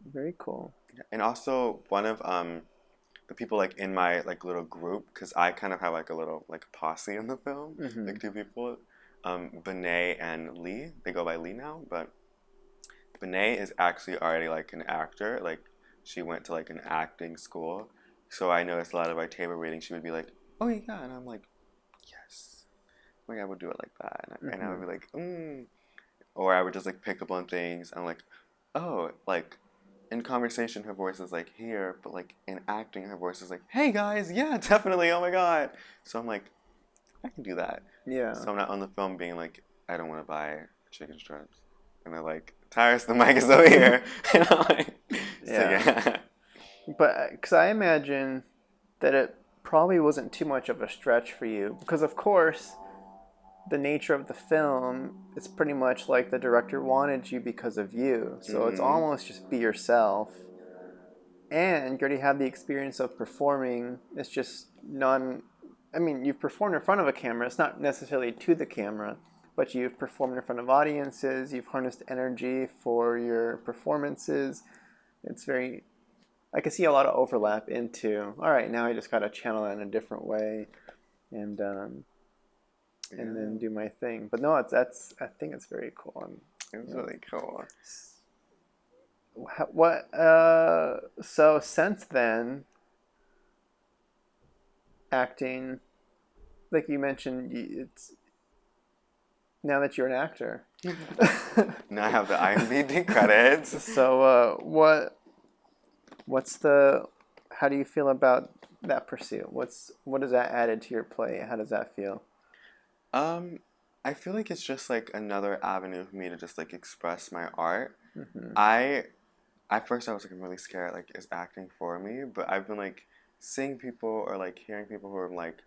Very cool. And also one of the people like in my like little group, because I kind of have like a little like posse in the film, like 2 people. Benet and Lee. They go by Lee now, but Benet is actually already like an actor. Like she went to like an acting school. So I noticed a lot of our table readings, she would be like, "Oh yeah," and I'm like, "Yes." Like I would do it like that, and I would be like, or I would just like pick up on things. I'm like, oh, like in conversation her voice is like here, but like in acting her voice is like, "Hey guys, yeah, definitely, oh my god." So I'm like, I can do that. Yeah. So I'm not on the film being like, I don't want to buy chicken strips, and they're like, Tyris, the mic is over here, and I'm like, so yeah. But because I imagine that it probably wasn't too much of a stretch for you, because of course the nature of the film, it's pretty much like the director wanted you because of you. So it's almost just be yourself. And you already have the experience of performing. It's just I mean, you've performed in front of a camera. It's not necessarily to the camera, but you've performed in front of audiences. You've harnessed energy for your performances. It's very, I can see a lot of overlap into, all right, now I just got to channel it in a different way. And then do my thing. But no, I think it's very cool. It was really cool. So since then, acting, like you mentioned, it's now that you're an actor. Now I have the IMDb credits. So how do you feel about that pursuit? What has that added to your play? How does that feel? I feel like it's just like another avenue for me to just like express my art. At first I was like, I'm really scared, like, is acting for me? But I've been like seeing people or like hearing people who are like,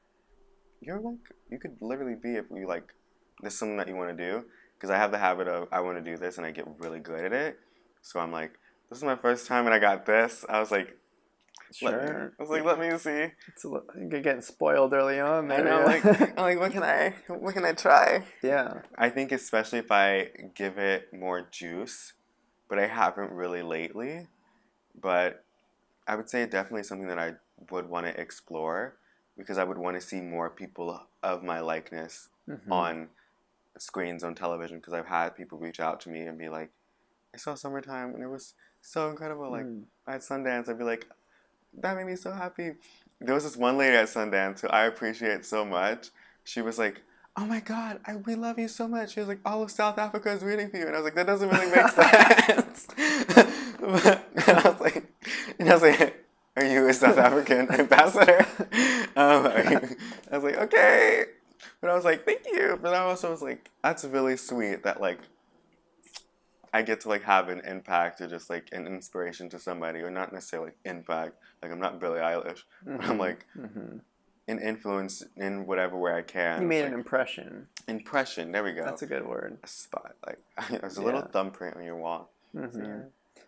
you could literally be, if you like, this is something that you want to do. Because I have the habit of, I want to do this and I get really good at it. So I'm like, this is my first time and I got this. I was like, sure. Let me see. You're getting spoiled early on there. I know, I'm like, what can I try? Yeah. I think especially if I give it more juice, but I haven't really lately. But I would say definitely something that I would want to explore, because I would want to see more people of my likeness on screens on television, because I've had people reach out to me and be like, I saw Summertime and it was so incredible. Like at Sundance, I'd be like, that made me so happy. There was this one lady at Sundance who I appreciate so much. She was like, oh my God, we love you so much. She was like, all of South Africa is rooting for you. And I was like, that doesn't really make sense. and I was like, are you a South African ambassador? I was like, okay. But I was like, thank you. But I also was like, that's really sweet that like I get to like have an impact or just like an inspiration to somebody, or not necessarily impact. Like I'm not Billie Eilish, but I'm like an influence in whatever way I can. You made like, an impression. Impression. There we go. That's a good word. A spot. Like there's a little thumbprint on your wall.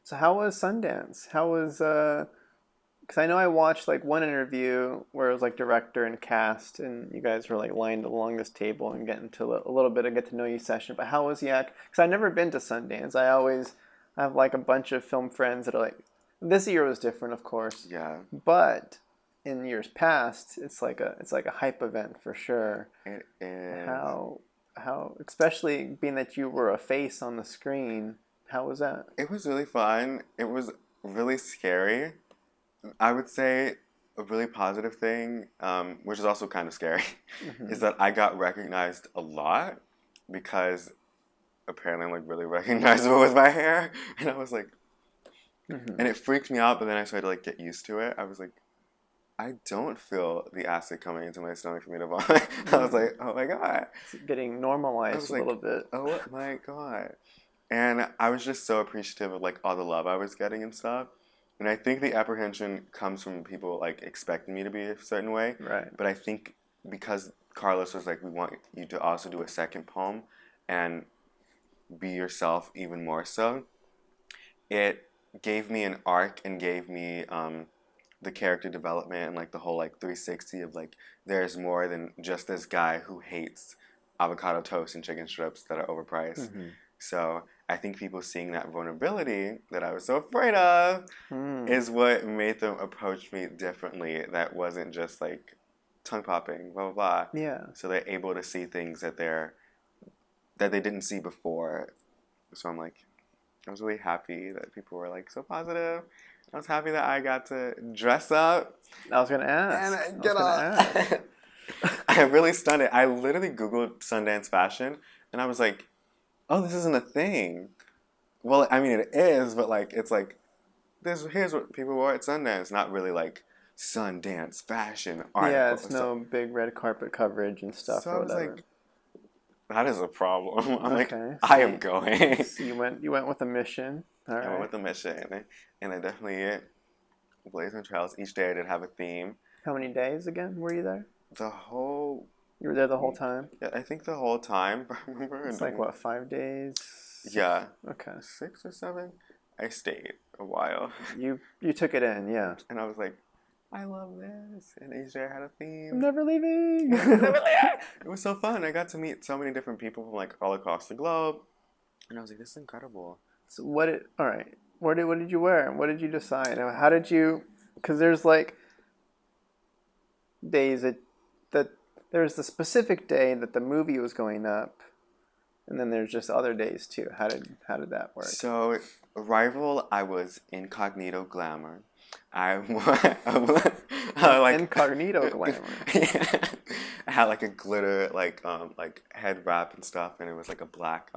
So how was Sundance? How was because I know I watched like one interview where it was like director and cast, and you guys were like lined along this table and getting to a little bit of get to know you session. But how was the act? Because I've never been to Sundance. I have like a bunch of film friends that are like, this year was different, of course. Yeah. But in years past, it's like a hype event for sure. It is. How especially being that you were a face on the screen. How was that? It was really fun. It was really scary. I would say a really positive thing, which is also kind of scary, is that I got recognized a lot, because apparently I'm like really recognizable with my hair, and I was like, and it freaked me out. But then I started to like get used to it. I was like, I don't feel the acid coming into my stomach for me to vomit. I was like, oh my God, it's getting normalized a little bit. Oh my God. And I was just so appreciative of like all the love I was getting and stuff. And I think the apprehension comes from people like expecting me to be a certain way. Right. But I think because Carlos was like, we want you to also do a second poem and be yourself even more so, it gave me an arc and gave me the character development and like the whole like 360 of like, there's more than just this guy who hates avocado toast and chicken strips that are overpriced. So I think people seeing that vulnerability that I was so afraid of is what made them approach me differently. That wasn't just like tongue popping, blah, blah, blah. Yeah. So they're able to see things that that they didn't see before. So I'm like, I was really happy that people were like so positive. I was happy that I got to dress up I was gonna and ask. I I was get gonna up. ask. I really stunned it. I literally Googled Sundance fashion and I was like, oh, this isn't a thing. Well, I mean, it is, but like, it's like, here's what people wore at Sundance. Not really like Sundance fashion Yeah, article. it's no big red carpet coverage and stuff So I or was whatever. like, that is a problem. I'm like, Okay, I am going. so you went with a mission. All I went right. with the mission, and I definitely blazed my trails. Each day I did have a theme. How many days again were you there? The whole, You were there the whole time? yeah, I think the whole time. Remember? It's like what, 5 days? Yeah, Okay. 6 or 7. I stayed a while, You took it in, yeah. and I was like, I love this. And each day I had a theme. I'm never leaving. It was so fun. I got to meet so many different people from like all across the globe, and I was like, this is incredible. So all right. What did you wear? What did you decide? How did you? Because there's like days that there's the specific day that the movie was going up, and then there's just other days too. How did that work? So, Arrival, I was incognito glamour. I like incognito glamour. Yeah. I had like a glitter like head wrap and stuff, and it was like a black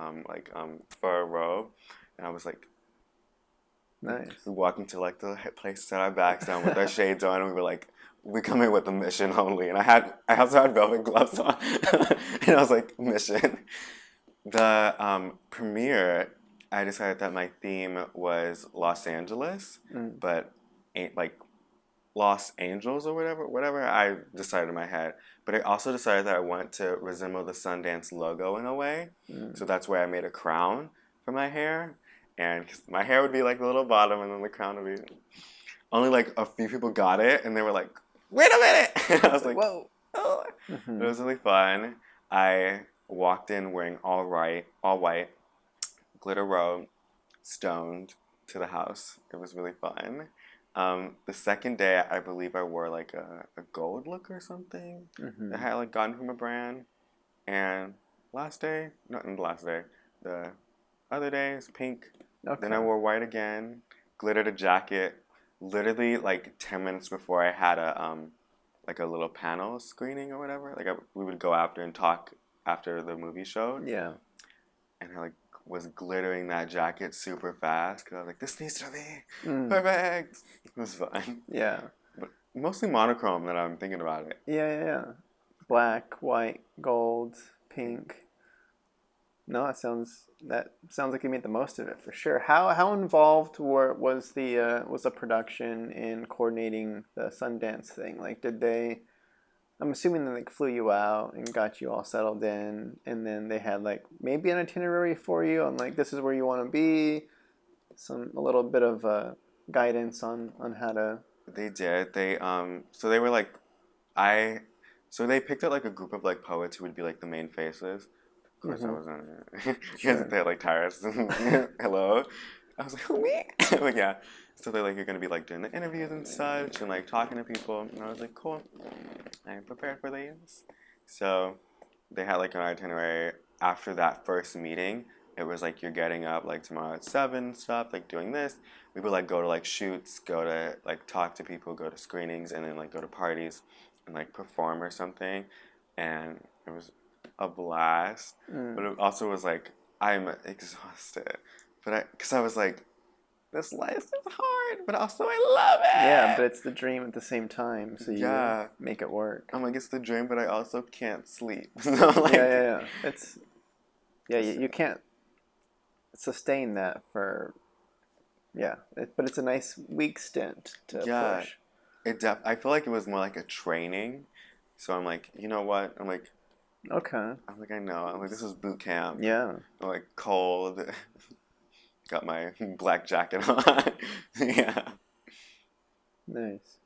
fur robe, and I was like, Nice. we walked into like the place, set our bags down with our shades on, and we were like, we come in with a mission only. And I also had velvet gloves on, and I was like, mission. The premiere, I decided that my theme was Los Angeles, but ain't like Los Angeles or whatever I decided in my head. But I also decided that I wanted to resemble the Sundance logo in a way. So that's why I made a crown for my hair. And 'cause my hair would be like the little bottom, and then the crown would be... Only like a few people got it, and they were like, wait a minute! And I was like, whoa. Oh. It was really fun. I walked in wearing all white, glitter robe, stoned to the house. It was really fun. The second day, I believe I wore like a gold look or something that I had like gotten from a brand. And last day, not the last day, the other day is pink. Okay. Then I wore white again, glittered a jacket. Literally like 10 minutes before I had a little panel screening or whatever. Like we would go after and talk after the movie showed. Yeah. And I like was glittering that jacket super fast because I was like, this needs to be perfect. It was fun. Yeah. But mostly monochrome that I'm thinking about it. Yeah. Black, white, gold, pink. No, that sounds like you made the most of it for sure. How involved was the production in coordinating the Sundance thing? Like, did they? I'm assuming they like flew you out and got you all settled in, and then they had like maybe an itinerary for you on like this is where you want to be, a little bit of guidance on how to. They did. So they were like, so they picked out like a group of like poets who would be like the main faces. Of course, I wasn't. Sure. They had like Tyris. Hello. I was like, who, me? Like, yeah. So they're like, you're gonna be like doing the interviews and such, and like talking to people. And I was like, cool. I'm prepared for these. So they had like an itinerary. After that first meeting, it was like you're getting up like tomorrow at 7, stuff like doing this. We would like go to like shoots, go to like talk to people, go to screenings, and then like go to parties and like perform or something. And it was a blast, but it also was like I'm exhausted, because I was like, this life is hard, but also I love it. Yeah, but it's the dream at the same time, so you Yeah. make it work. I'm like, it's the dream, but I also can't sleep. So like, Yeah. You can't sustain that for. Yeah, but it's a nice week stint to push. I feel like it was more like a training. So I'm like, you know what? Okay. I'm like, I know. I'm like, this is boot camp. Yeah. I'm like cold. Got my black jacket on. Yeah. Nice.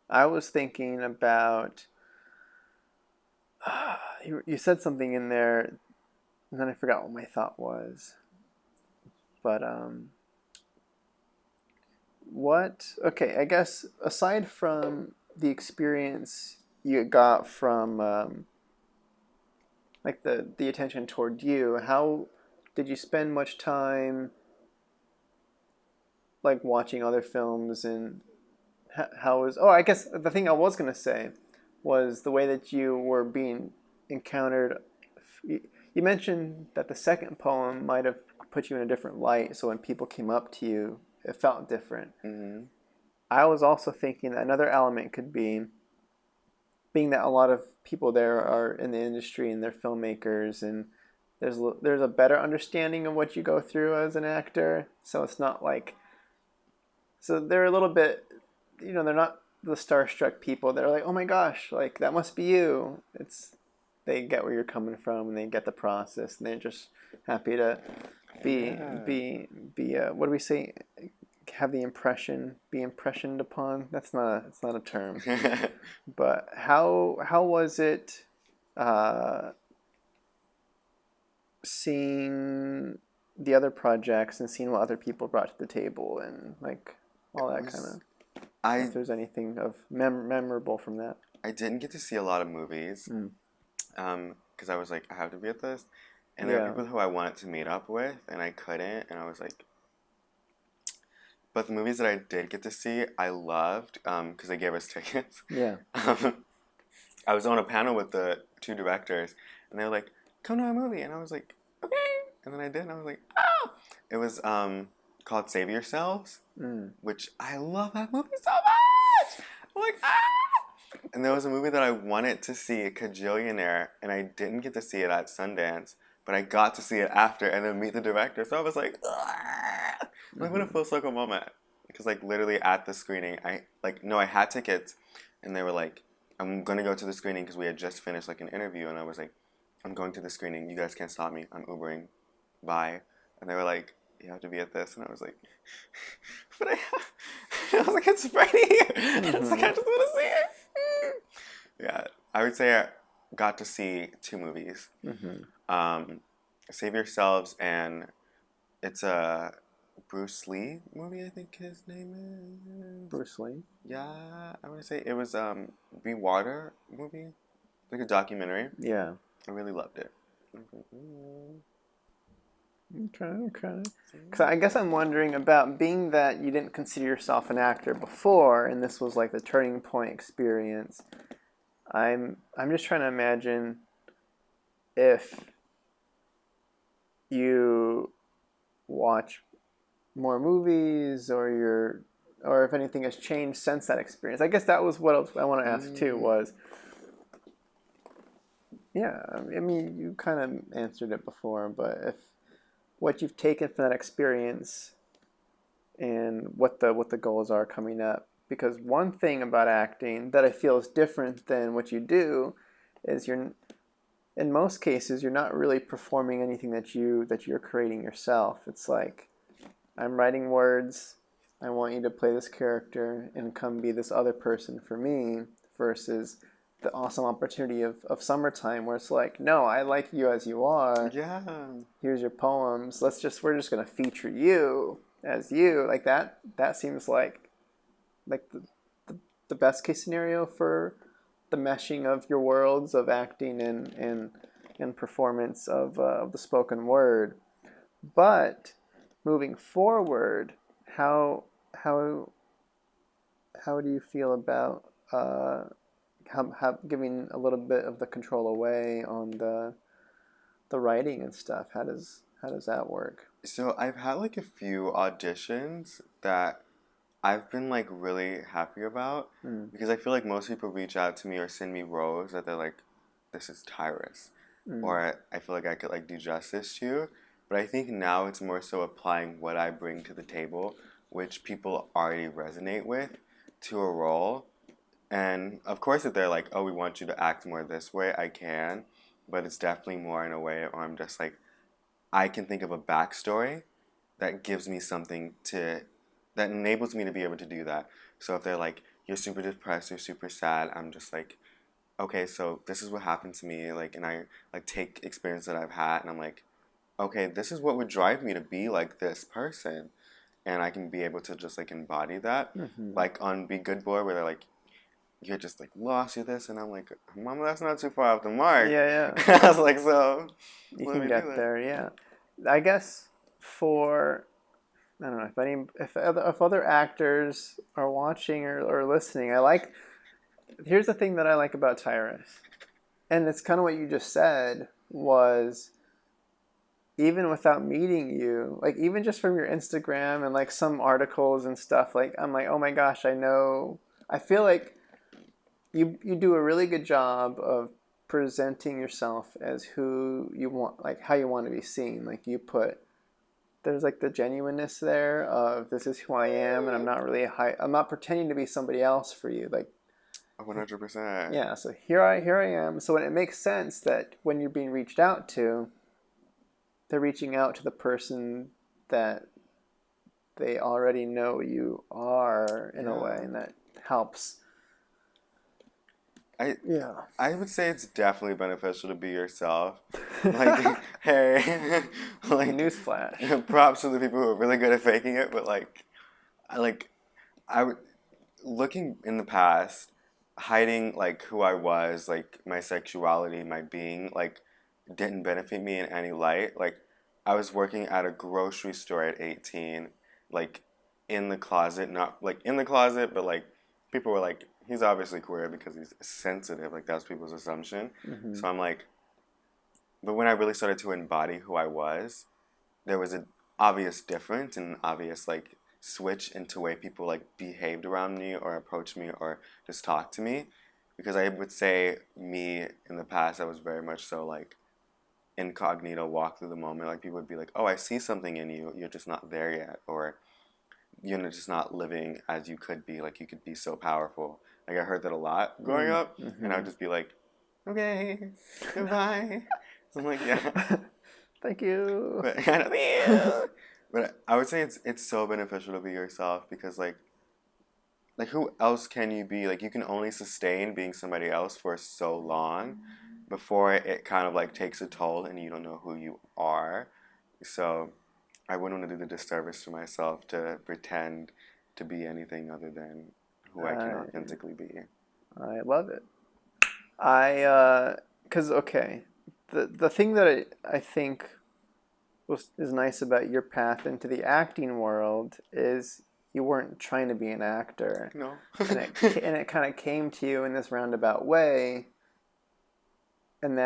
I was thinking about. You said something in there, and then I forgot what my thought was. But what? Okay, I guess aside from the experience you got from like the attention toward you. How did you spend much time like watching other films, and how was? Oh, I guess the thing I was gonna say was the way that you were being encountered. You mentioned that the second poem might have put you in a different light, so when people came up to you, it felt different. Mm-hmm. I was also thinking that another element could be being that a lot of people there are in the industry and they're filmmakers, and there's a better understanding of what you go through as an actor. So it's not like, so they're a little bit, they're not the starstruck people. They're like, oh my gosh, like that must be you. They get where you're coming from, and they get the process, and they're just happy to be Yeah. be what do we say? Have the impression, be impressioned upon. It's not a term. But how was it seeing the other projects and seeing what other people brought to the table, and like all that kind of, if there's anything of memorable from that? I didn't get to see a lot of movies because I was like, I have to be at this, and there are people who I wanted to meet up with, and I couldn't, and I was like, but the movies that I did get to see, I loved because they gave us tickets. Yeah. I was on a panel with the two directors, and they were like, come to a movie, and I was like, okay, and then I did, and I was like, oh! It was called Save Yourselves, which I love that movie so much! I'm like, ah! And there was a movie that I wanted to see, a Kajillionaire, and I didn't get to see it at Sundance, but I got to see it after and then meet the director, so I was like, ah! Like, what a full circle moment. Because, like, literally at the screening, I had tickets, and they were like, I'm going to go to the screening because we had just finished, like, an interview, and I was like, I'm going to the screening. You guys can't stop me. I'm Ubering. Bye. And they were like, you have to be at this. And I was like, but I was like, it's Freddie. I was like, I just want to see it. Yeah. I would say I got to see two movies. Save Yourselves, and it's a Bruce Lee movie, I think his name is. Bruce Lee? Yeah, I want to say it was Be Water movie, like a documentary. Yeah. I really loved it. Okay. Because I guess I'm wondering about, being that you didn't consider yourself an actor before, and this was like the turning point experience. I'm just trying to imagine if you watch more movies, or if anything has changed since that experience. I guess that was what I want to ask too, was, yeah, I mean, you kind of answered it before, but if what you've taken from that experience and what the goals are coming up. Because one thing about acting that I feel is different than what you do is in most cases you're not really performing anything that you're creating yourself. It's like, I'm writing words, I want you to play this character and come be this other person for me, versus the awesome opportunity of Summertime, where it's like, no, I like you as you are. Yeah. Here's your poems. We're just gonna feature you as you. Like that seems like the best case scenario for the meshing of your worlds of acting and performance of the spoken word. But moving forward, how do you feel about giving a little bit of the control away on the writing and stuff? How does that work? So I've had like a few auditions that I've been like really happy about because I feel like most people reach out to me or send me roles that they're like, this is Tyris, or I feel like I could like do justice to. But I think now it's more so applying what I bring to the table, which people already resonate with, to a role. And of course, if they're like, oh, we want you to act more this way, I can. But it's definitely more in a way where I'm just like, I can think of a backstory that gives me something that enables me to be able to do that. So if they're like, you're super depressed or super sad, I'm just like, okay, so this is what happened to me. Like, and I like take experience that I've had, and I'm like, okay, this is what would drive me to be like this person. And I can be able to just like embody that. Like on Be Good Boy, where they're like, you're just like lost, you're this, and I'm like, Mama, that's not too far off the mark. Yeah, I was like, so you let can me do get that. there. Yeah, I guess for I don't know if other actors are watching or listening. Here's the thing that I like about Tyris, and it's kind of what you just said was even without meeting you, like even just from your Instagram and like some articles and stuff, like I'm like, oh my gosh, I feel like you do a really good job of presenting yourself as who you want, like how you want to be seen. Like there's like the genuineness there of this is who I am, and I'm not pretending to be somebody else for you. Like 100%. yeah, so here I am. So it makes sense that when you're being reached out to, they're reaching out to the person that they already know you are in a way, and that helps. I would say it's definitely beneficial to be yourself. Like, hey, like Newsflash. props to the people who are really good at faking it, but I would looking in the past, hiding like who I was, like my sexuality, my being, like didn't benefit me in any light. Like I was working at a grocery store at 18, like in the closet, not like in the closet, but like people were like, he's obviously queer because he's sensitive. Like that's people's assumption. Mm-hmm. So I'm like, but when I really started to embody who I was, there was an obvious difference and an obvious like switch into way people like behaved around me or approached me or just talked to me. Because I would say me in the past, I was very much so like incognito, walk through the moment. Like people would be like, "Oh, I see something in you. You're just not there yet," or "You're just not living as you could be. Like you could be so powerful." Like I heard that a lot growing up, and I would just be like, "Okay, goodbye." So I'm like, "Yeah." Thank you. But I would say it's so beneficial to be yourself because like who else can you be? Like you can only sustain being somebody else for so long before it kind of like takes a toll and you don't know who you are. So I wouldn't want to do the disservice to myself to pretend to be anything other than who I can authentically be. I love it. Cause okay, the thing that I think is nice about your path into the acting world is you weren't trying to be an actor. No. and it kind of came to you in this roundabout way, and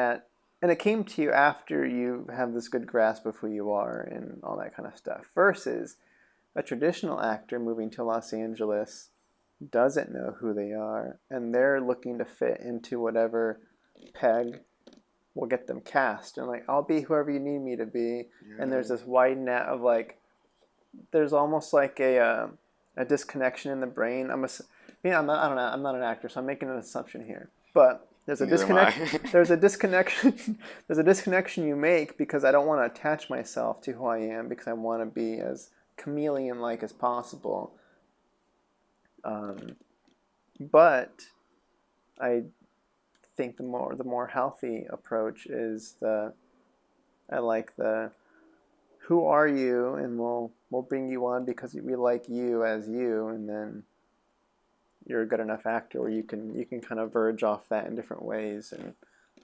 it came to you after you have this good grasp of who you are and all that kind of stuff. Versus a traditional actor moving to Los Angeles doesn't know who they are, and they're looking to fit into whatever peg will get them cast. And like, I'll be whoever you need me to be. Yeah. And there's this wide net of like, there's almost like a disconnection in the brain. I'm not an actor, so I'm making an assumption here. But there's a disconnection. There's a disconnection. There's a disconnection you make because I don't want to attach myself to who I am because I want to be as chameleon-like as possible. But I think the more healthy approach is who are you, and we'll bring you on because we like you as you, and then you're a good enough actor where you can kind of verge off that in different ways, and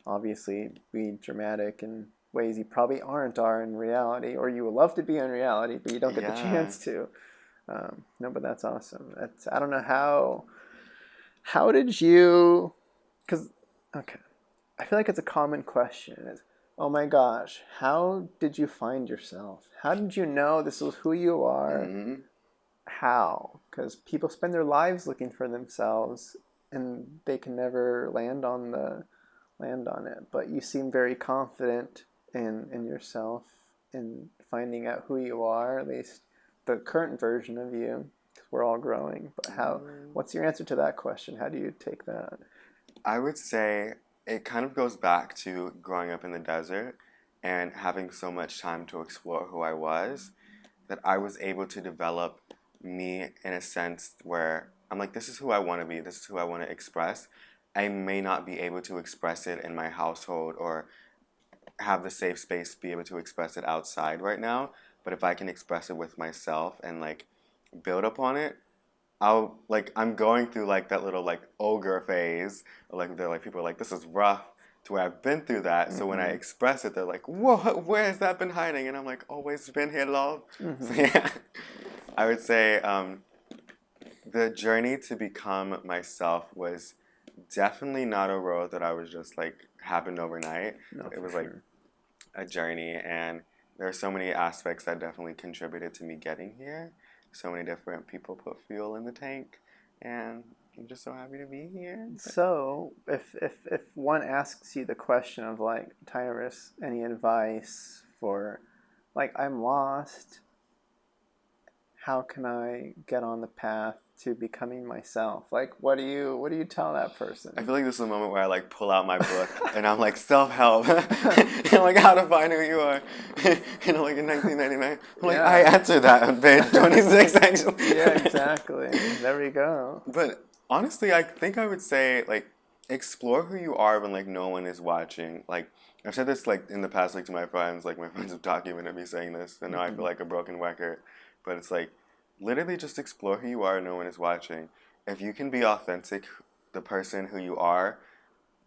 obviously be dramatic in ways you probably are in reality, or you would love to be in reality, but you don't get the chance to. No, but that's awesome. I don't know how did you, because okay, I feel like it's a common question. Is, oh my gosh, how did you find yourself? How did you know this was who you are? Mm-hmm. How? Because people spend their lives looking for themselves, and they can never land on it. But you seem very confident in yourself, in finding out who you are, at least the current version of you. We're all growing. But what's your answer to that question? How do you take that? I would say it kind of goes back to growing up in the desert and having so much time to explore who I was, that I was able to develop me in a sense where I'm like, this is who I want to be, this is who I want to express. I may not be able to express it in my household or have the safe space to be able to express it outside right now, but if I can express it with myself and like build upon it, I'm going through like that little like ogre phase. Like they're like people are like this is rough. To where I've been through that, so when I Mm-hmm. express it, they're like, "Whoa, where has that been hiding?" And I'm like, "Always been here, love." So Mm-hmm. yeah, I would say the journey to become myself was definitely not a road that I was just like happened overnight. No, It for was like sure. a journey, and there are so many aspects that definitely contributed to me getting here. So many different people put fuel in the tank, and I'm just so happy to be here. So, if one asks you the question of like, Tyrus, any advice for, like, I'm lost, how can I get on the path to becoming myself? Like, what do you tell that I person? feel like this is a moment where I like pull out my book and I'm like self help, and like how to find who you are. Like in 1999, I'm like I Yeah. answered that on page 26 Yeah, actually. exactly. There we go. But honestly, I think I would say like explore who you are when like no one is watching. Like I've said this like in the past like to my friends. Like my friends have documented me saying this, and now I feel Hmm. like a broken record. But it's like literally just explore who you are. No one is watching. If you can be authentic, the person who you are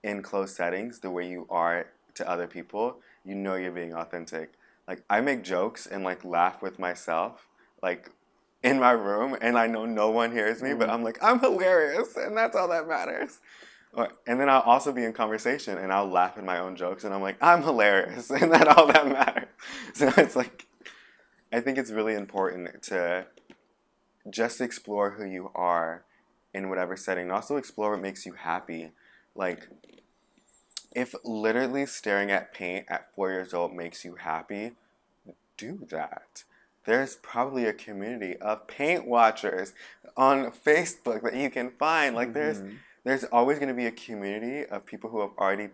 in closed settings, the way you are to other people, you know you're being authentic. Like I make jokes and like laugh with myself, like in my room, and I know no one hears me, but Mm. I'm like I'm hilarious, and that's all that matters. And then I'll also be in conversation, and I'll laugh at my own jokes, and I'm like I'm hilarious, and that's all that matters. So it's like I think it's really important to just explore who you are in whatever setting, and also explore what makes you happy. Like if literally staring at paint at 4 years old makes you happy, do that. There's probably a community of paint watchers on Facebook that you can find. Like Hmm. there's always going to be a community of people who have already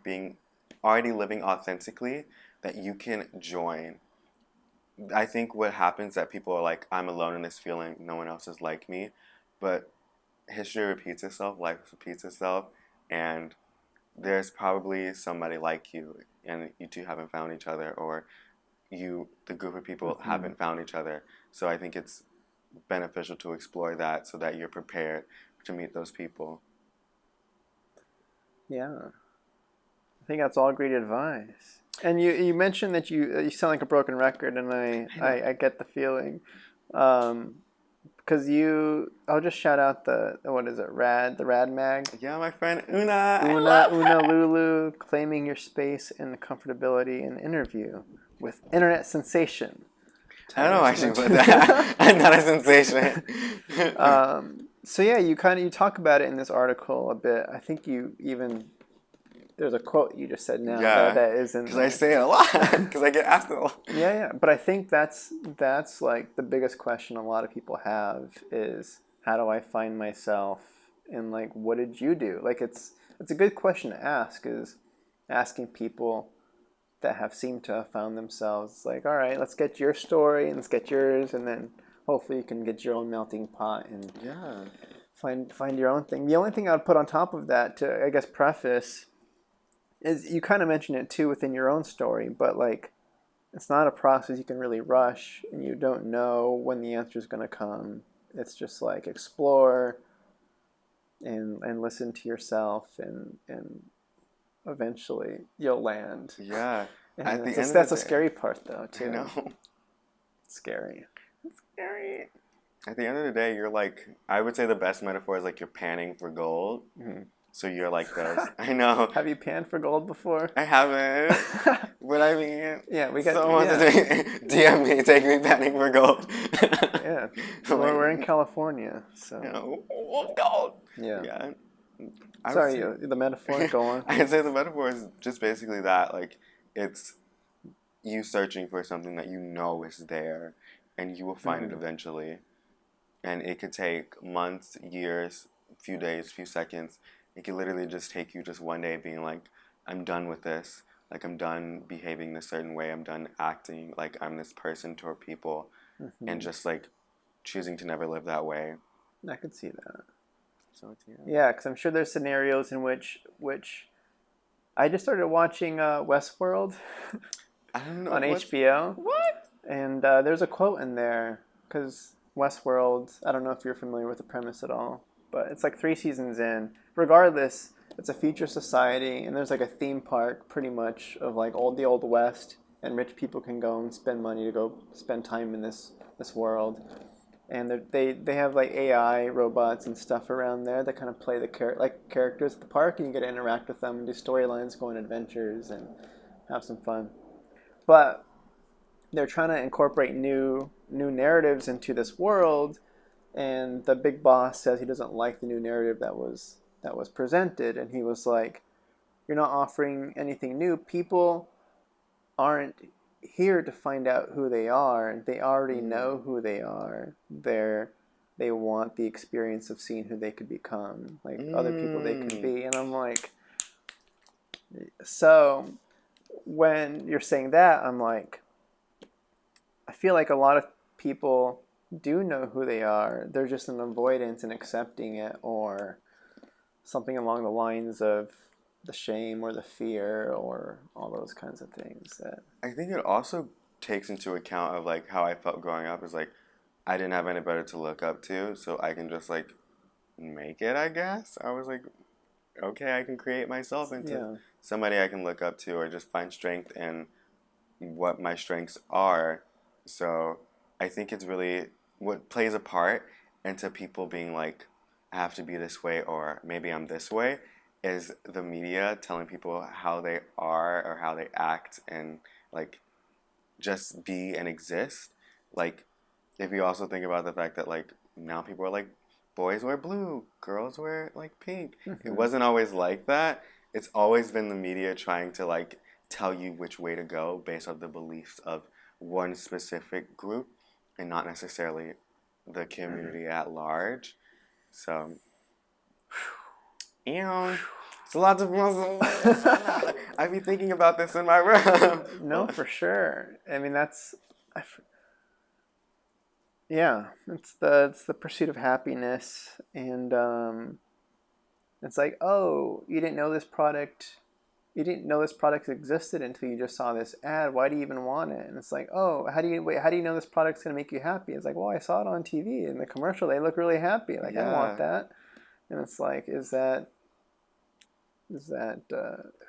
living authentically that you can join. I think what happens that people are like, I'm alone in this feeling, no one else is like me. But history repeats itself, life repeats itself, and there's probably somebody like you and you two haven't found each other, or the group of people Hmm. haven't found each other. So I think it's beneficial to explore that so that you're prepared to meet those people. Yeah, I think that's all great advice. And you mentioned that you sound like a broken record, and I know. I get the feeling. Um, because I'll just shout out what is it, the Rad Mag. Yeah, my friend Una, I Una love Una her. Lulu, claiming your space and the comfortability in interview with internet sensation I don't know Tyris actually about Winter. that. I'm not a sensation. So yeah, you talk about it in this article a bit. I think you even there's a quote you just said now Yeah, that is in because I there. say it a lot. Because I get asked it a lot. Yeah, yeah. But I think that's like the biggest question a lot of people have is how do I find myself and like what did you do? Like it's a good question to ask is asking people that have seemed to have found themselves like, all right, let's get your story and let's get yours and then hopefully you can get your own melting pot and Yeah. find your own thing. The only thing I'd put on top of that to I guess preface is you kind of mentioned it too within your own story, but like it's not a process you can really rush and you don't know when the answer is going to come. It's just like explore and listen to yourself and eventually you'll land. Yeah. And At the end of the that's a day, scary part though I too. know. Scary. Scary. At the end of the day, you're like, I would say the best metaphor is like you're panning for gold. Mhm. So you're like this. I know. Have you panned for gold before? I haven't. But I mean, Yeah, we got someone wants yeah. to DM me, take me panning for gold. Yeah. I'm like, We're in California, you so know, gold. yeah. Yeah. I would Sorry, say, the metaphor, go on. I would say the metaphor is just basically that. Like, it's you searching for something that you know is there, and you will find it Hmm. eventually. And it could take months, years, few days, few seconds. It could literally just take you just one day being like, I'm done with this. Like I'm done behaving this certain way. I'm done acting like I'm this person toward people, and Hmm. just like choosing to never live that way. I could see that. So it's yeah. Yeah, because I'm sure there's scenarios in which I just started watching Westworld I don't know on what's HBO, what. and there's a quote in there because Westworld. I don't know if you're familiar with the premise at all, but it's like 3 seasons in. Regardless, it's a future society, and there's like a theme park, pretty much, of like the old west, and rich people can go and spend money to go spend time in this world. And they have like AI robots and stuff around there that kind of play the characters at the park, and you get to interact with them and do storylines, go on adventures, and have some fun. But they're trying to incorporate new narratives into this world, and the big boss says he doesn't like the new narrative that was presented, and he was like, "You're not offering anything new. People aren't here to find out who they are. They already know who they are. They want the experience of seeing who they could become, like other people they could be." And I'm like, so when you're saying that, I'm like, I feel like a lot of people do know who they are. They're just in avoidance and accepting it, or something along the lines of the shame or the fear or all those kinds of things. That I think it also takes into account of like how I felt growing up. Is like I didn't have anybody to look up to, so I can just like make it. I guess I was like, okay, I can create myself into somebody I can look up to, or just find strength in what my strengths are. So I think it's really what plays a part into people being like, I have to be this way, or maybe I'm this way, is the media telling people how they are or how they act and like just be and exist. Like if you also think about the fact that like now people are like, boys wear blue, girls wear like pink. Mm-hmm. It wasn't always like that. It's always been the media trying to like tell you which way to go based on the beliefs of one specific group and not necessarily the community at large. So, it's a lot of I be thinking about this in my room. No, for sure. I mean, yeah, it's the pursuit of happiness, and it's like, oh, you didn't know this product existed until you just saw this ad. Why do you even want it? And it's like, oh, how do you know this product's gonna make you happy? It's like, well, I saw it on TV in the commercial. They look really happy. Like, I want that. And it's like, is that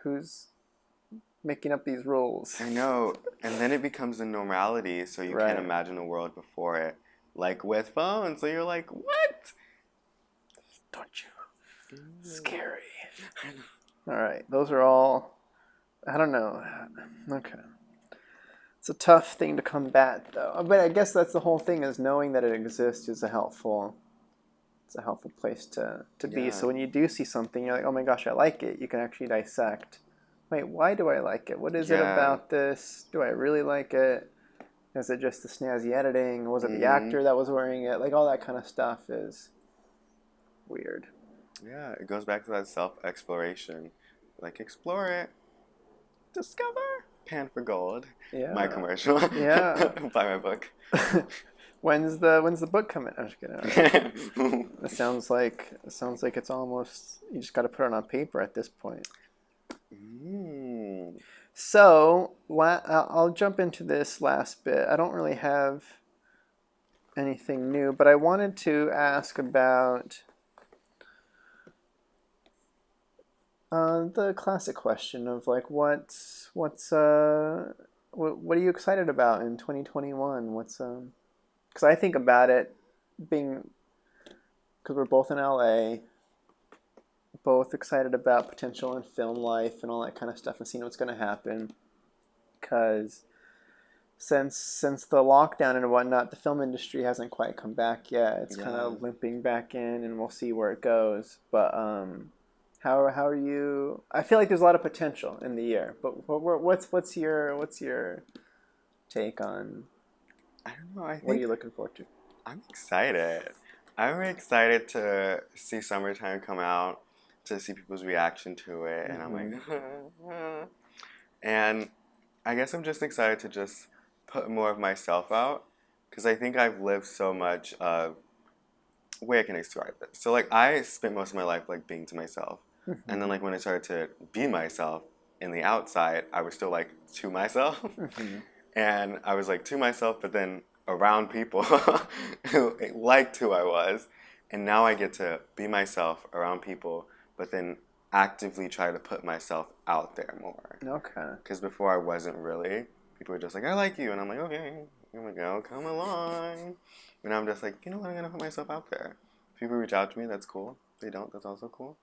who's making up these rules? I know. And then it becomes a normality, so you can't imagine a world before it. Like with phones, so you're like, what? Don't you? Scary. All right, those are all, I don't know. Okay. It's a tough thing to combat, though. But I guess that's the whole thing, is knowing that it exists is a helpful place to be. So when you do see something, you're like, oh my gosh, I like it. You can actually dissect. Wait, why do I like it? What is it about this? Do I really like it? Is it just the snazzy editing? Was it the actor that was wearing it? Like, all that kind of stuff is weird. Yeah, it goes back to that self-exploration. Like, explore it. Discover. Pan for gold. Yeah. My commercial. Yeah. Buy my book. When's the book coming? I'm just kidding. It sounds like it's almost, you just got to put it on paper at this point. So I'll jump into this last bit. I don't really have anything new, but I wanted to ask about the classic question of like, what are you excited about in 2021? Because I think about it because we're both in LA, both excited about potential in film life and all that kind of stuff, and seeing what's going to happen. Because since the lockdown and whatnot, the film industry hasn't quite come back yet. It's kind of limping back in, and we'll see where it goes. But how are you? I feel like there's a lot of potential in the year. But what's your take on? I don't know. What are you looking forward to? I'm excited. I'm excited to see summertime come out, to see people's reaction to it, and I'm like, and I guess I'm just excited to just put more of myself out, because I think I've lived so much of, way I can describe it. So like I spent most of my life like being to myself, and then like when I started to be myself in the outside, I was still like to myself, and I was like to myself, but then around people who liked who I was, and now I get to be myself around people, but then actively try to put myself out there more. Okay. Because before I wasn't really. People were just like, I like you, and I'm like, okay, here we go, come along. And I'm just like, you know what, I'm gonna put myself out there. If people reach out to me, that's cool. If they don't, that's also cool.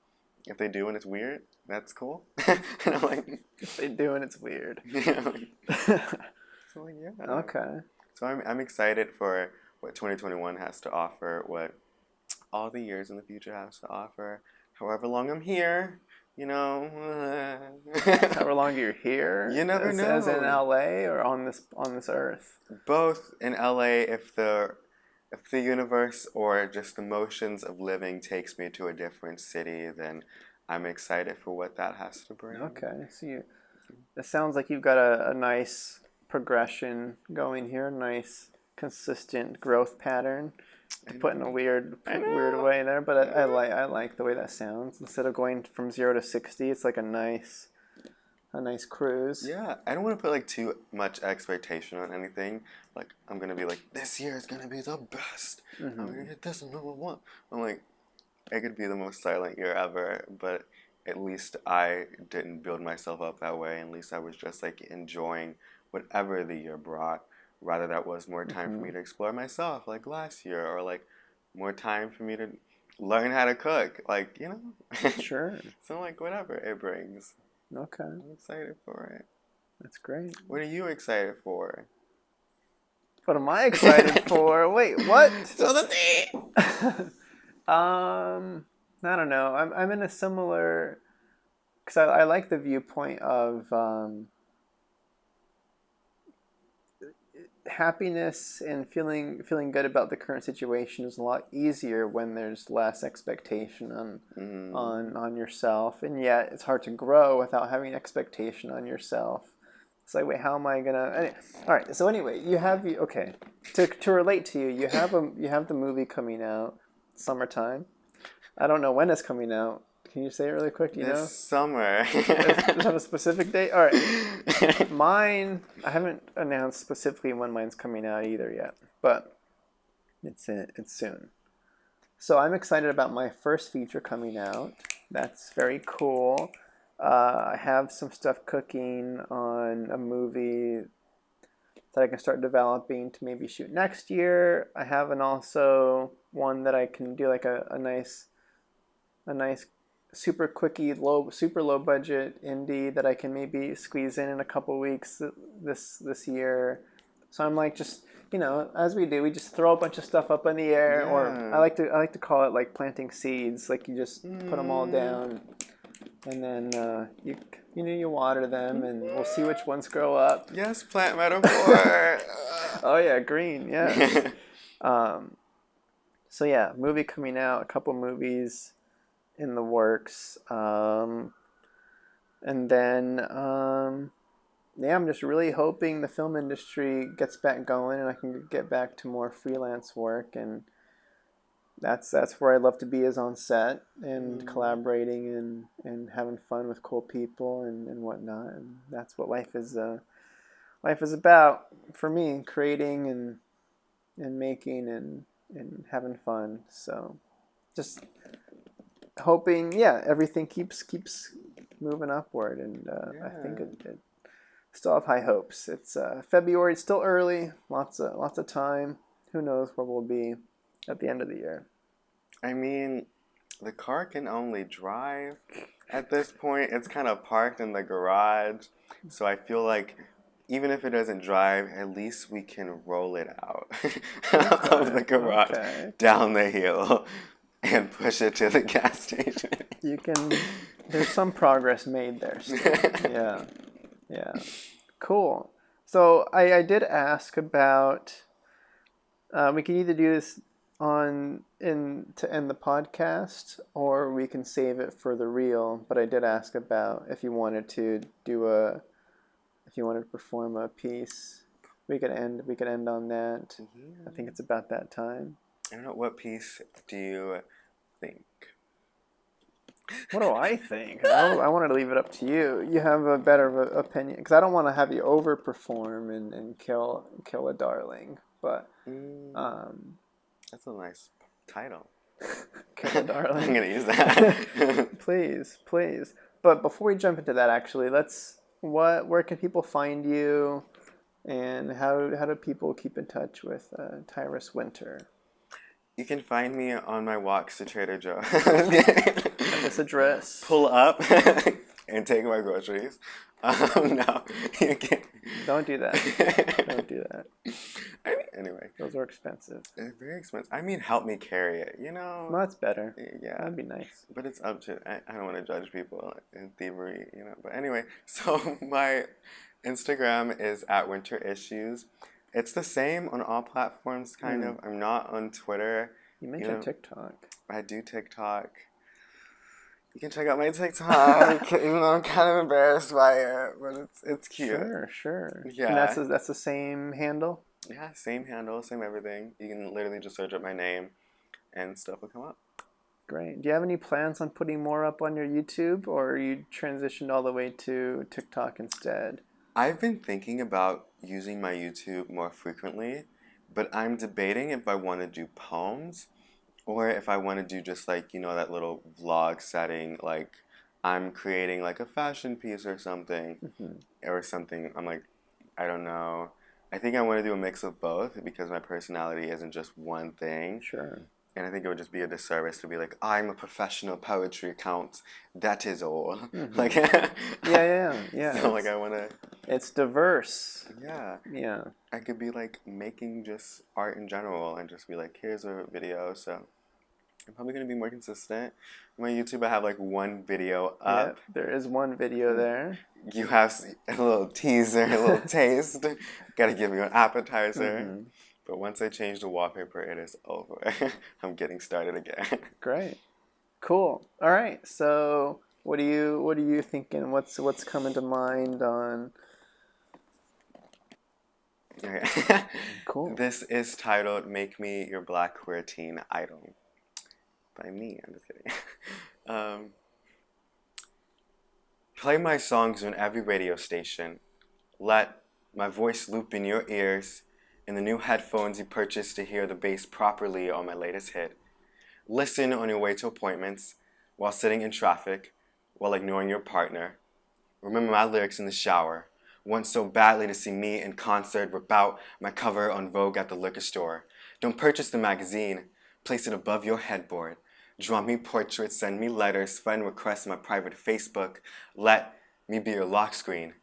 If they do and it's weird, that's cool. And I'm like, if they do and it's weird. Yeah. So like, yeah. Okay. So I'm excited for what 2021 has to offer, what all the years in the future has to offer. However long I'm here, you know. However long you're here. You never know. As in LA or on this earth. Both in LA, if the universe or just the motions of living takes me to a different city, then I'm excited for what that has to bring. Okay, so it sounds like you've got a nice progression going here, nice consistent growth pattern. To put in a weird way there, but I like the way that sounds. Instead of going from 0 to 60, it's like a nice cruise. Yeah, I don't want to put like too much expectation on anything. Like I'm gonna be like, this year is gonna be the best. I'm gonna get this number one. I'm like, it could be the most silent year ever, but at least I didn't build myself up that way. At least I was just like enjoying whatever the year brought. Rather, that was more time for me to explore myself, like last year, or like more time for me to learn how to cook, like, you know. Sure. So like whatever it brings. Okay. I'm excited for it. That's great. What are you excited for? What am I excited for? Wait, what? So the tea. I don't know. I'm in a similar, because I like the viewpoint of happiness and feeling good about the current situation is a lot easier when there's less expectation on yourself, and yet it's hard to grow without having expectation on yourself. It's like, wait, how am I gonna? All right. So anyway, okay. To relate to you, you have the movie coming out summertime. I don't know when it's coming out. Can you say it really quick? Do you know? This summer. Does it have a specific date? All right. Mine, I haven't announced specifically when mine's coming out either yet, but it's soon. So I'm excited about my first feature coming out. That's very cool. I have some stuff cooking on a movie that I can start developing to maybe shoot next year. I have also one that I can do like a nice super quickie, super low budget indie that I can maybe squeeze in a couple weeks this year. So I'm like, just, you know, as we do, we just throw a bunch of stuff up in the air, or I like to call it like planting seeds. Like you just put them all down, and then you water them, and we'll see which ones grow up. Yes, plant metaphor. Oh yeah, green. Yeah. So yeah, movie coming out, a couple movies in the works, and then I'm just really hoping the film industry gets back going and I can get back to more freelance work, and that's where I'd love to be, is on set and collaborating and having fun with cool people and whatnot, and that's what life is about for me, creating and making and having fun. So just hoping, everything keeps moving upward, and I think it still have high hopes. It's February. It's still early. Lots of time. Who knows where we'll be at the end of the year? I mean, the car can only drive at this point. It's kind of parked in the garage, so I feel like even if it doesn't drive, at least we can roll it out of the garage down the hill and push it to the gas station. There's some progress made there still. Yeah. Cool. So I did ask about, we can either do this to end the podcast, or we can save it for the reel, but I did ask about if you wanted to perform a piece. We could end on that. I think it's about that time. I don't know, what piece do you think? What do I think? I wanted to leave it up to you. You have a better opinion, because I don't want to have you overperform and kill a darling. but That's a nice title. okay, darling. I'm gonna use that. Please. But before we jump into that, actually, where can people find you, and how do people keep in touch with Tyris Winter? You can find me on my walks to Trader Joe. At this address. Pull up and take my groceries. No, you can't. Don't do that. Don't do that. Anyway. Those are expensive. It's very expensive. I mean, help me carry it, Well, that's better. Yeah. That'd be nice. But it's up to, I don't want to judge people in thievery, But anyway, so my Instagram is @winterissues. It's the same on all platforms, kind of. I'm not on Twitter. You mentioned TikTok. I do TikTok. You can check out my TikTok, even though I'm kind of embarrassed by it, but it's cute. Sure. Yeah. And that's the same handle? Yeah, same handle, same everything. You can literally just search up my name and stuff will come up. Great. Do you have any plans on putting more up on your YouTube, or you transitioned all the way to TikTok instead? I've been thinking about using my YouTube more frequently, but I'm debating if I want to do poems or if I want to do just like, that little vlog setting, like I'm creating like a fashion piece or something, or something. I'm like, I don't know. I think I want to do a mix of both because my personality isn't just one thing. Sure. And I think it would just be a disservice to be like, I'm a professional poetry account. That is all. Like, yeah. So like I want to. It's diverse. Yeah. Yeah. I could be like making just art in general and just be like, here's a video. So I'm probably going to be more consistent. On my YouTube, I have like one video up. Yep, there is one video there. You have a little teaser, a little taste. Got to give you an appetizer. But once I change the wallpaper, it is over. I'm getting started again. Great. Cool. All right. So what are you thinking? What's coming to mind on? Okay. Cool. This is titled "Make Me Your Black Queer Teen Idol" by me. I'm just kidding. Play my songs on every radio station. Let my voice loop in your ears in the new headphones you purchased to hear the bass properly on my latest hit. Listen on your way to appointments, while sitting in traffic, while ignoring your partner. Remember my lyrics in the shower. Want so badly to see me in concert rip out my cover on Vogue at the liquor store. Don't purchase the magazine. Place it above your headboard. Draw me portraits, send me letters, friend requests on my private Facebook. Let me be your lock screen.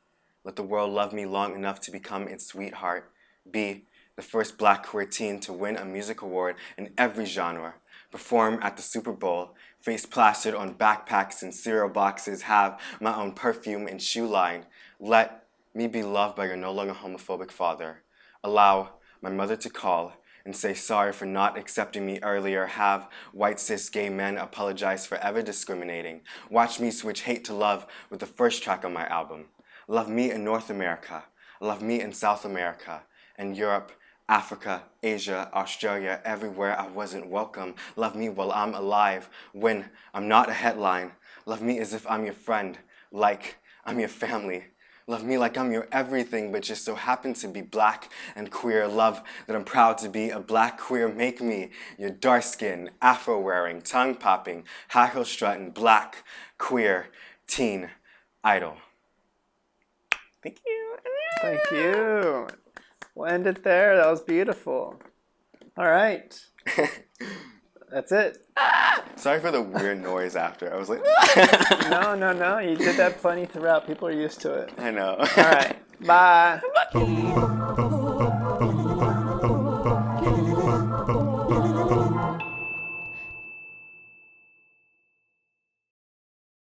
Let the world love me long enough to become its sweetheart. Be the first black queer teen to win a music award in every genre. Perform at the Super Bowl. Face plastered on backpacks and cereal boxes. Have my own perfume and shoe line. Let me be loved by your no longer homophobic father. Allow my mother to call and say sorry for not accepting me earlier. Have white cis gay men apologize for ever discriminating. Watch me switch hate to love with the first track on my album. Love me in North America. Love me in South America and Europe, Africa, Asia, Australia, everywhere I wasn't welcome. Love me while I'm alive, when I'm not a headline. Love me as if I'm your friend, like I'm your family. Love me like I'm your everything, but just so happen to be black and queer. Love that I'm proud to be a black queer. Make me your dark-skinned, afro-wearing, tongue-popping, high-heel-strutting, black, queer, teen idol. Thank you. Thank you. We'll end it there. That was beautiful. All right. That's it. Sorry for the weird noise after. I was like, No. You did that plenty throughout. People are used to it. I know. All right. Bye.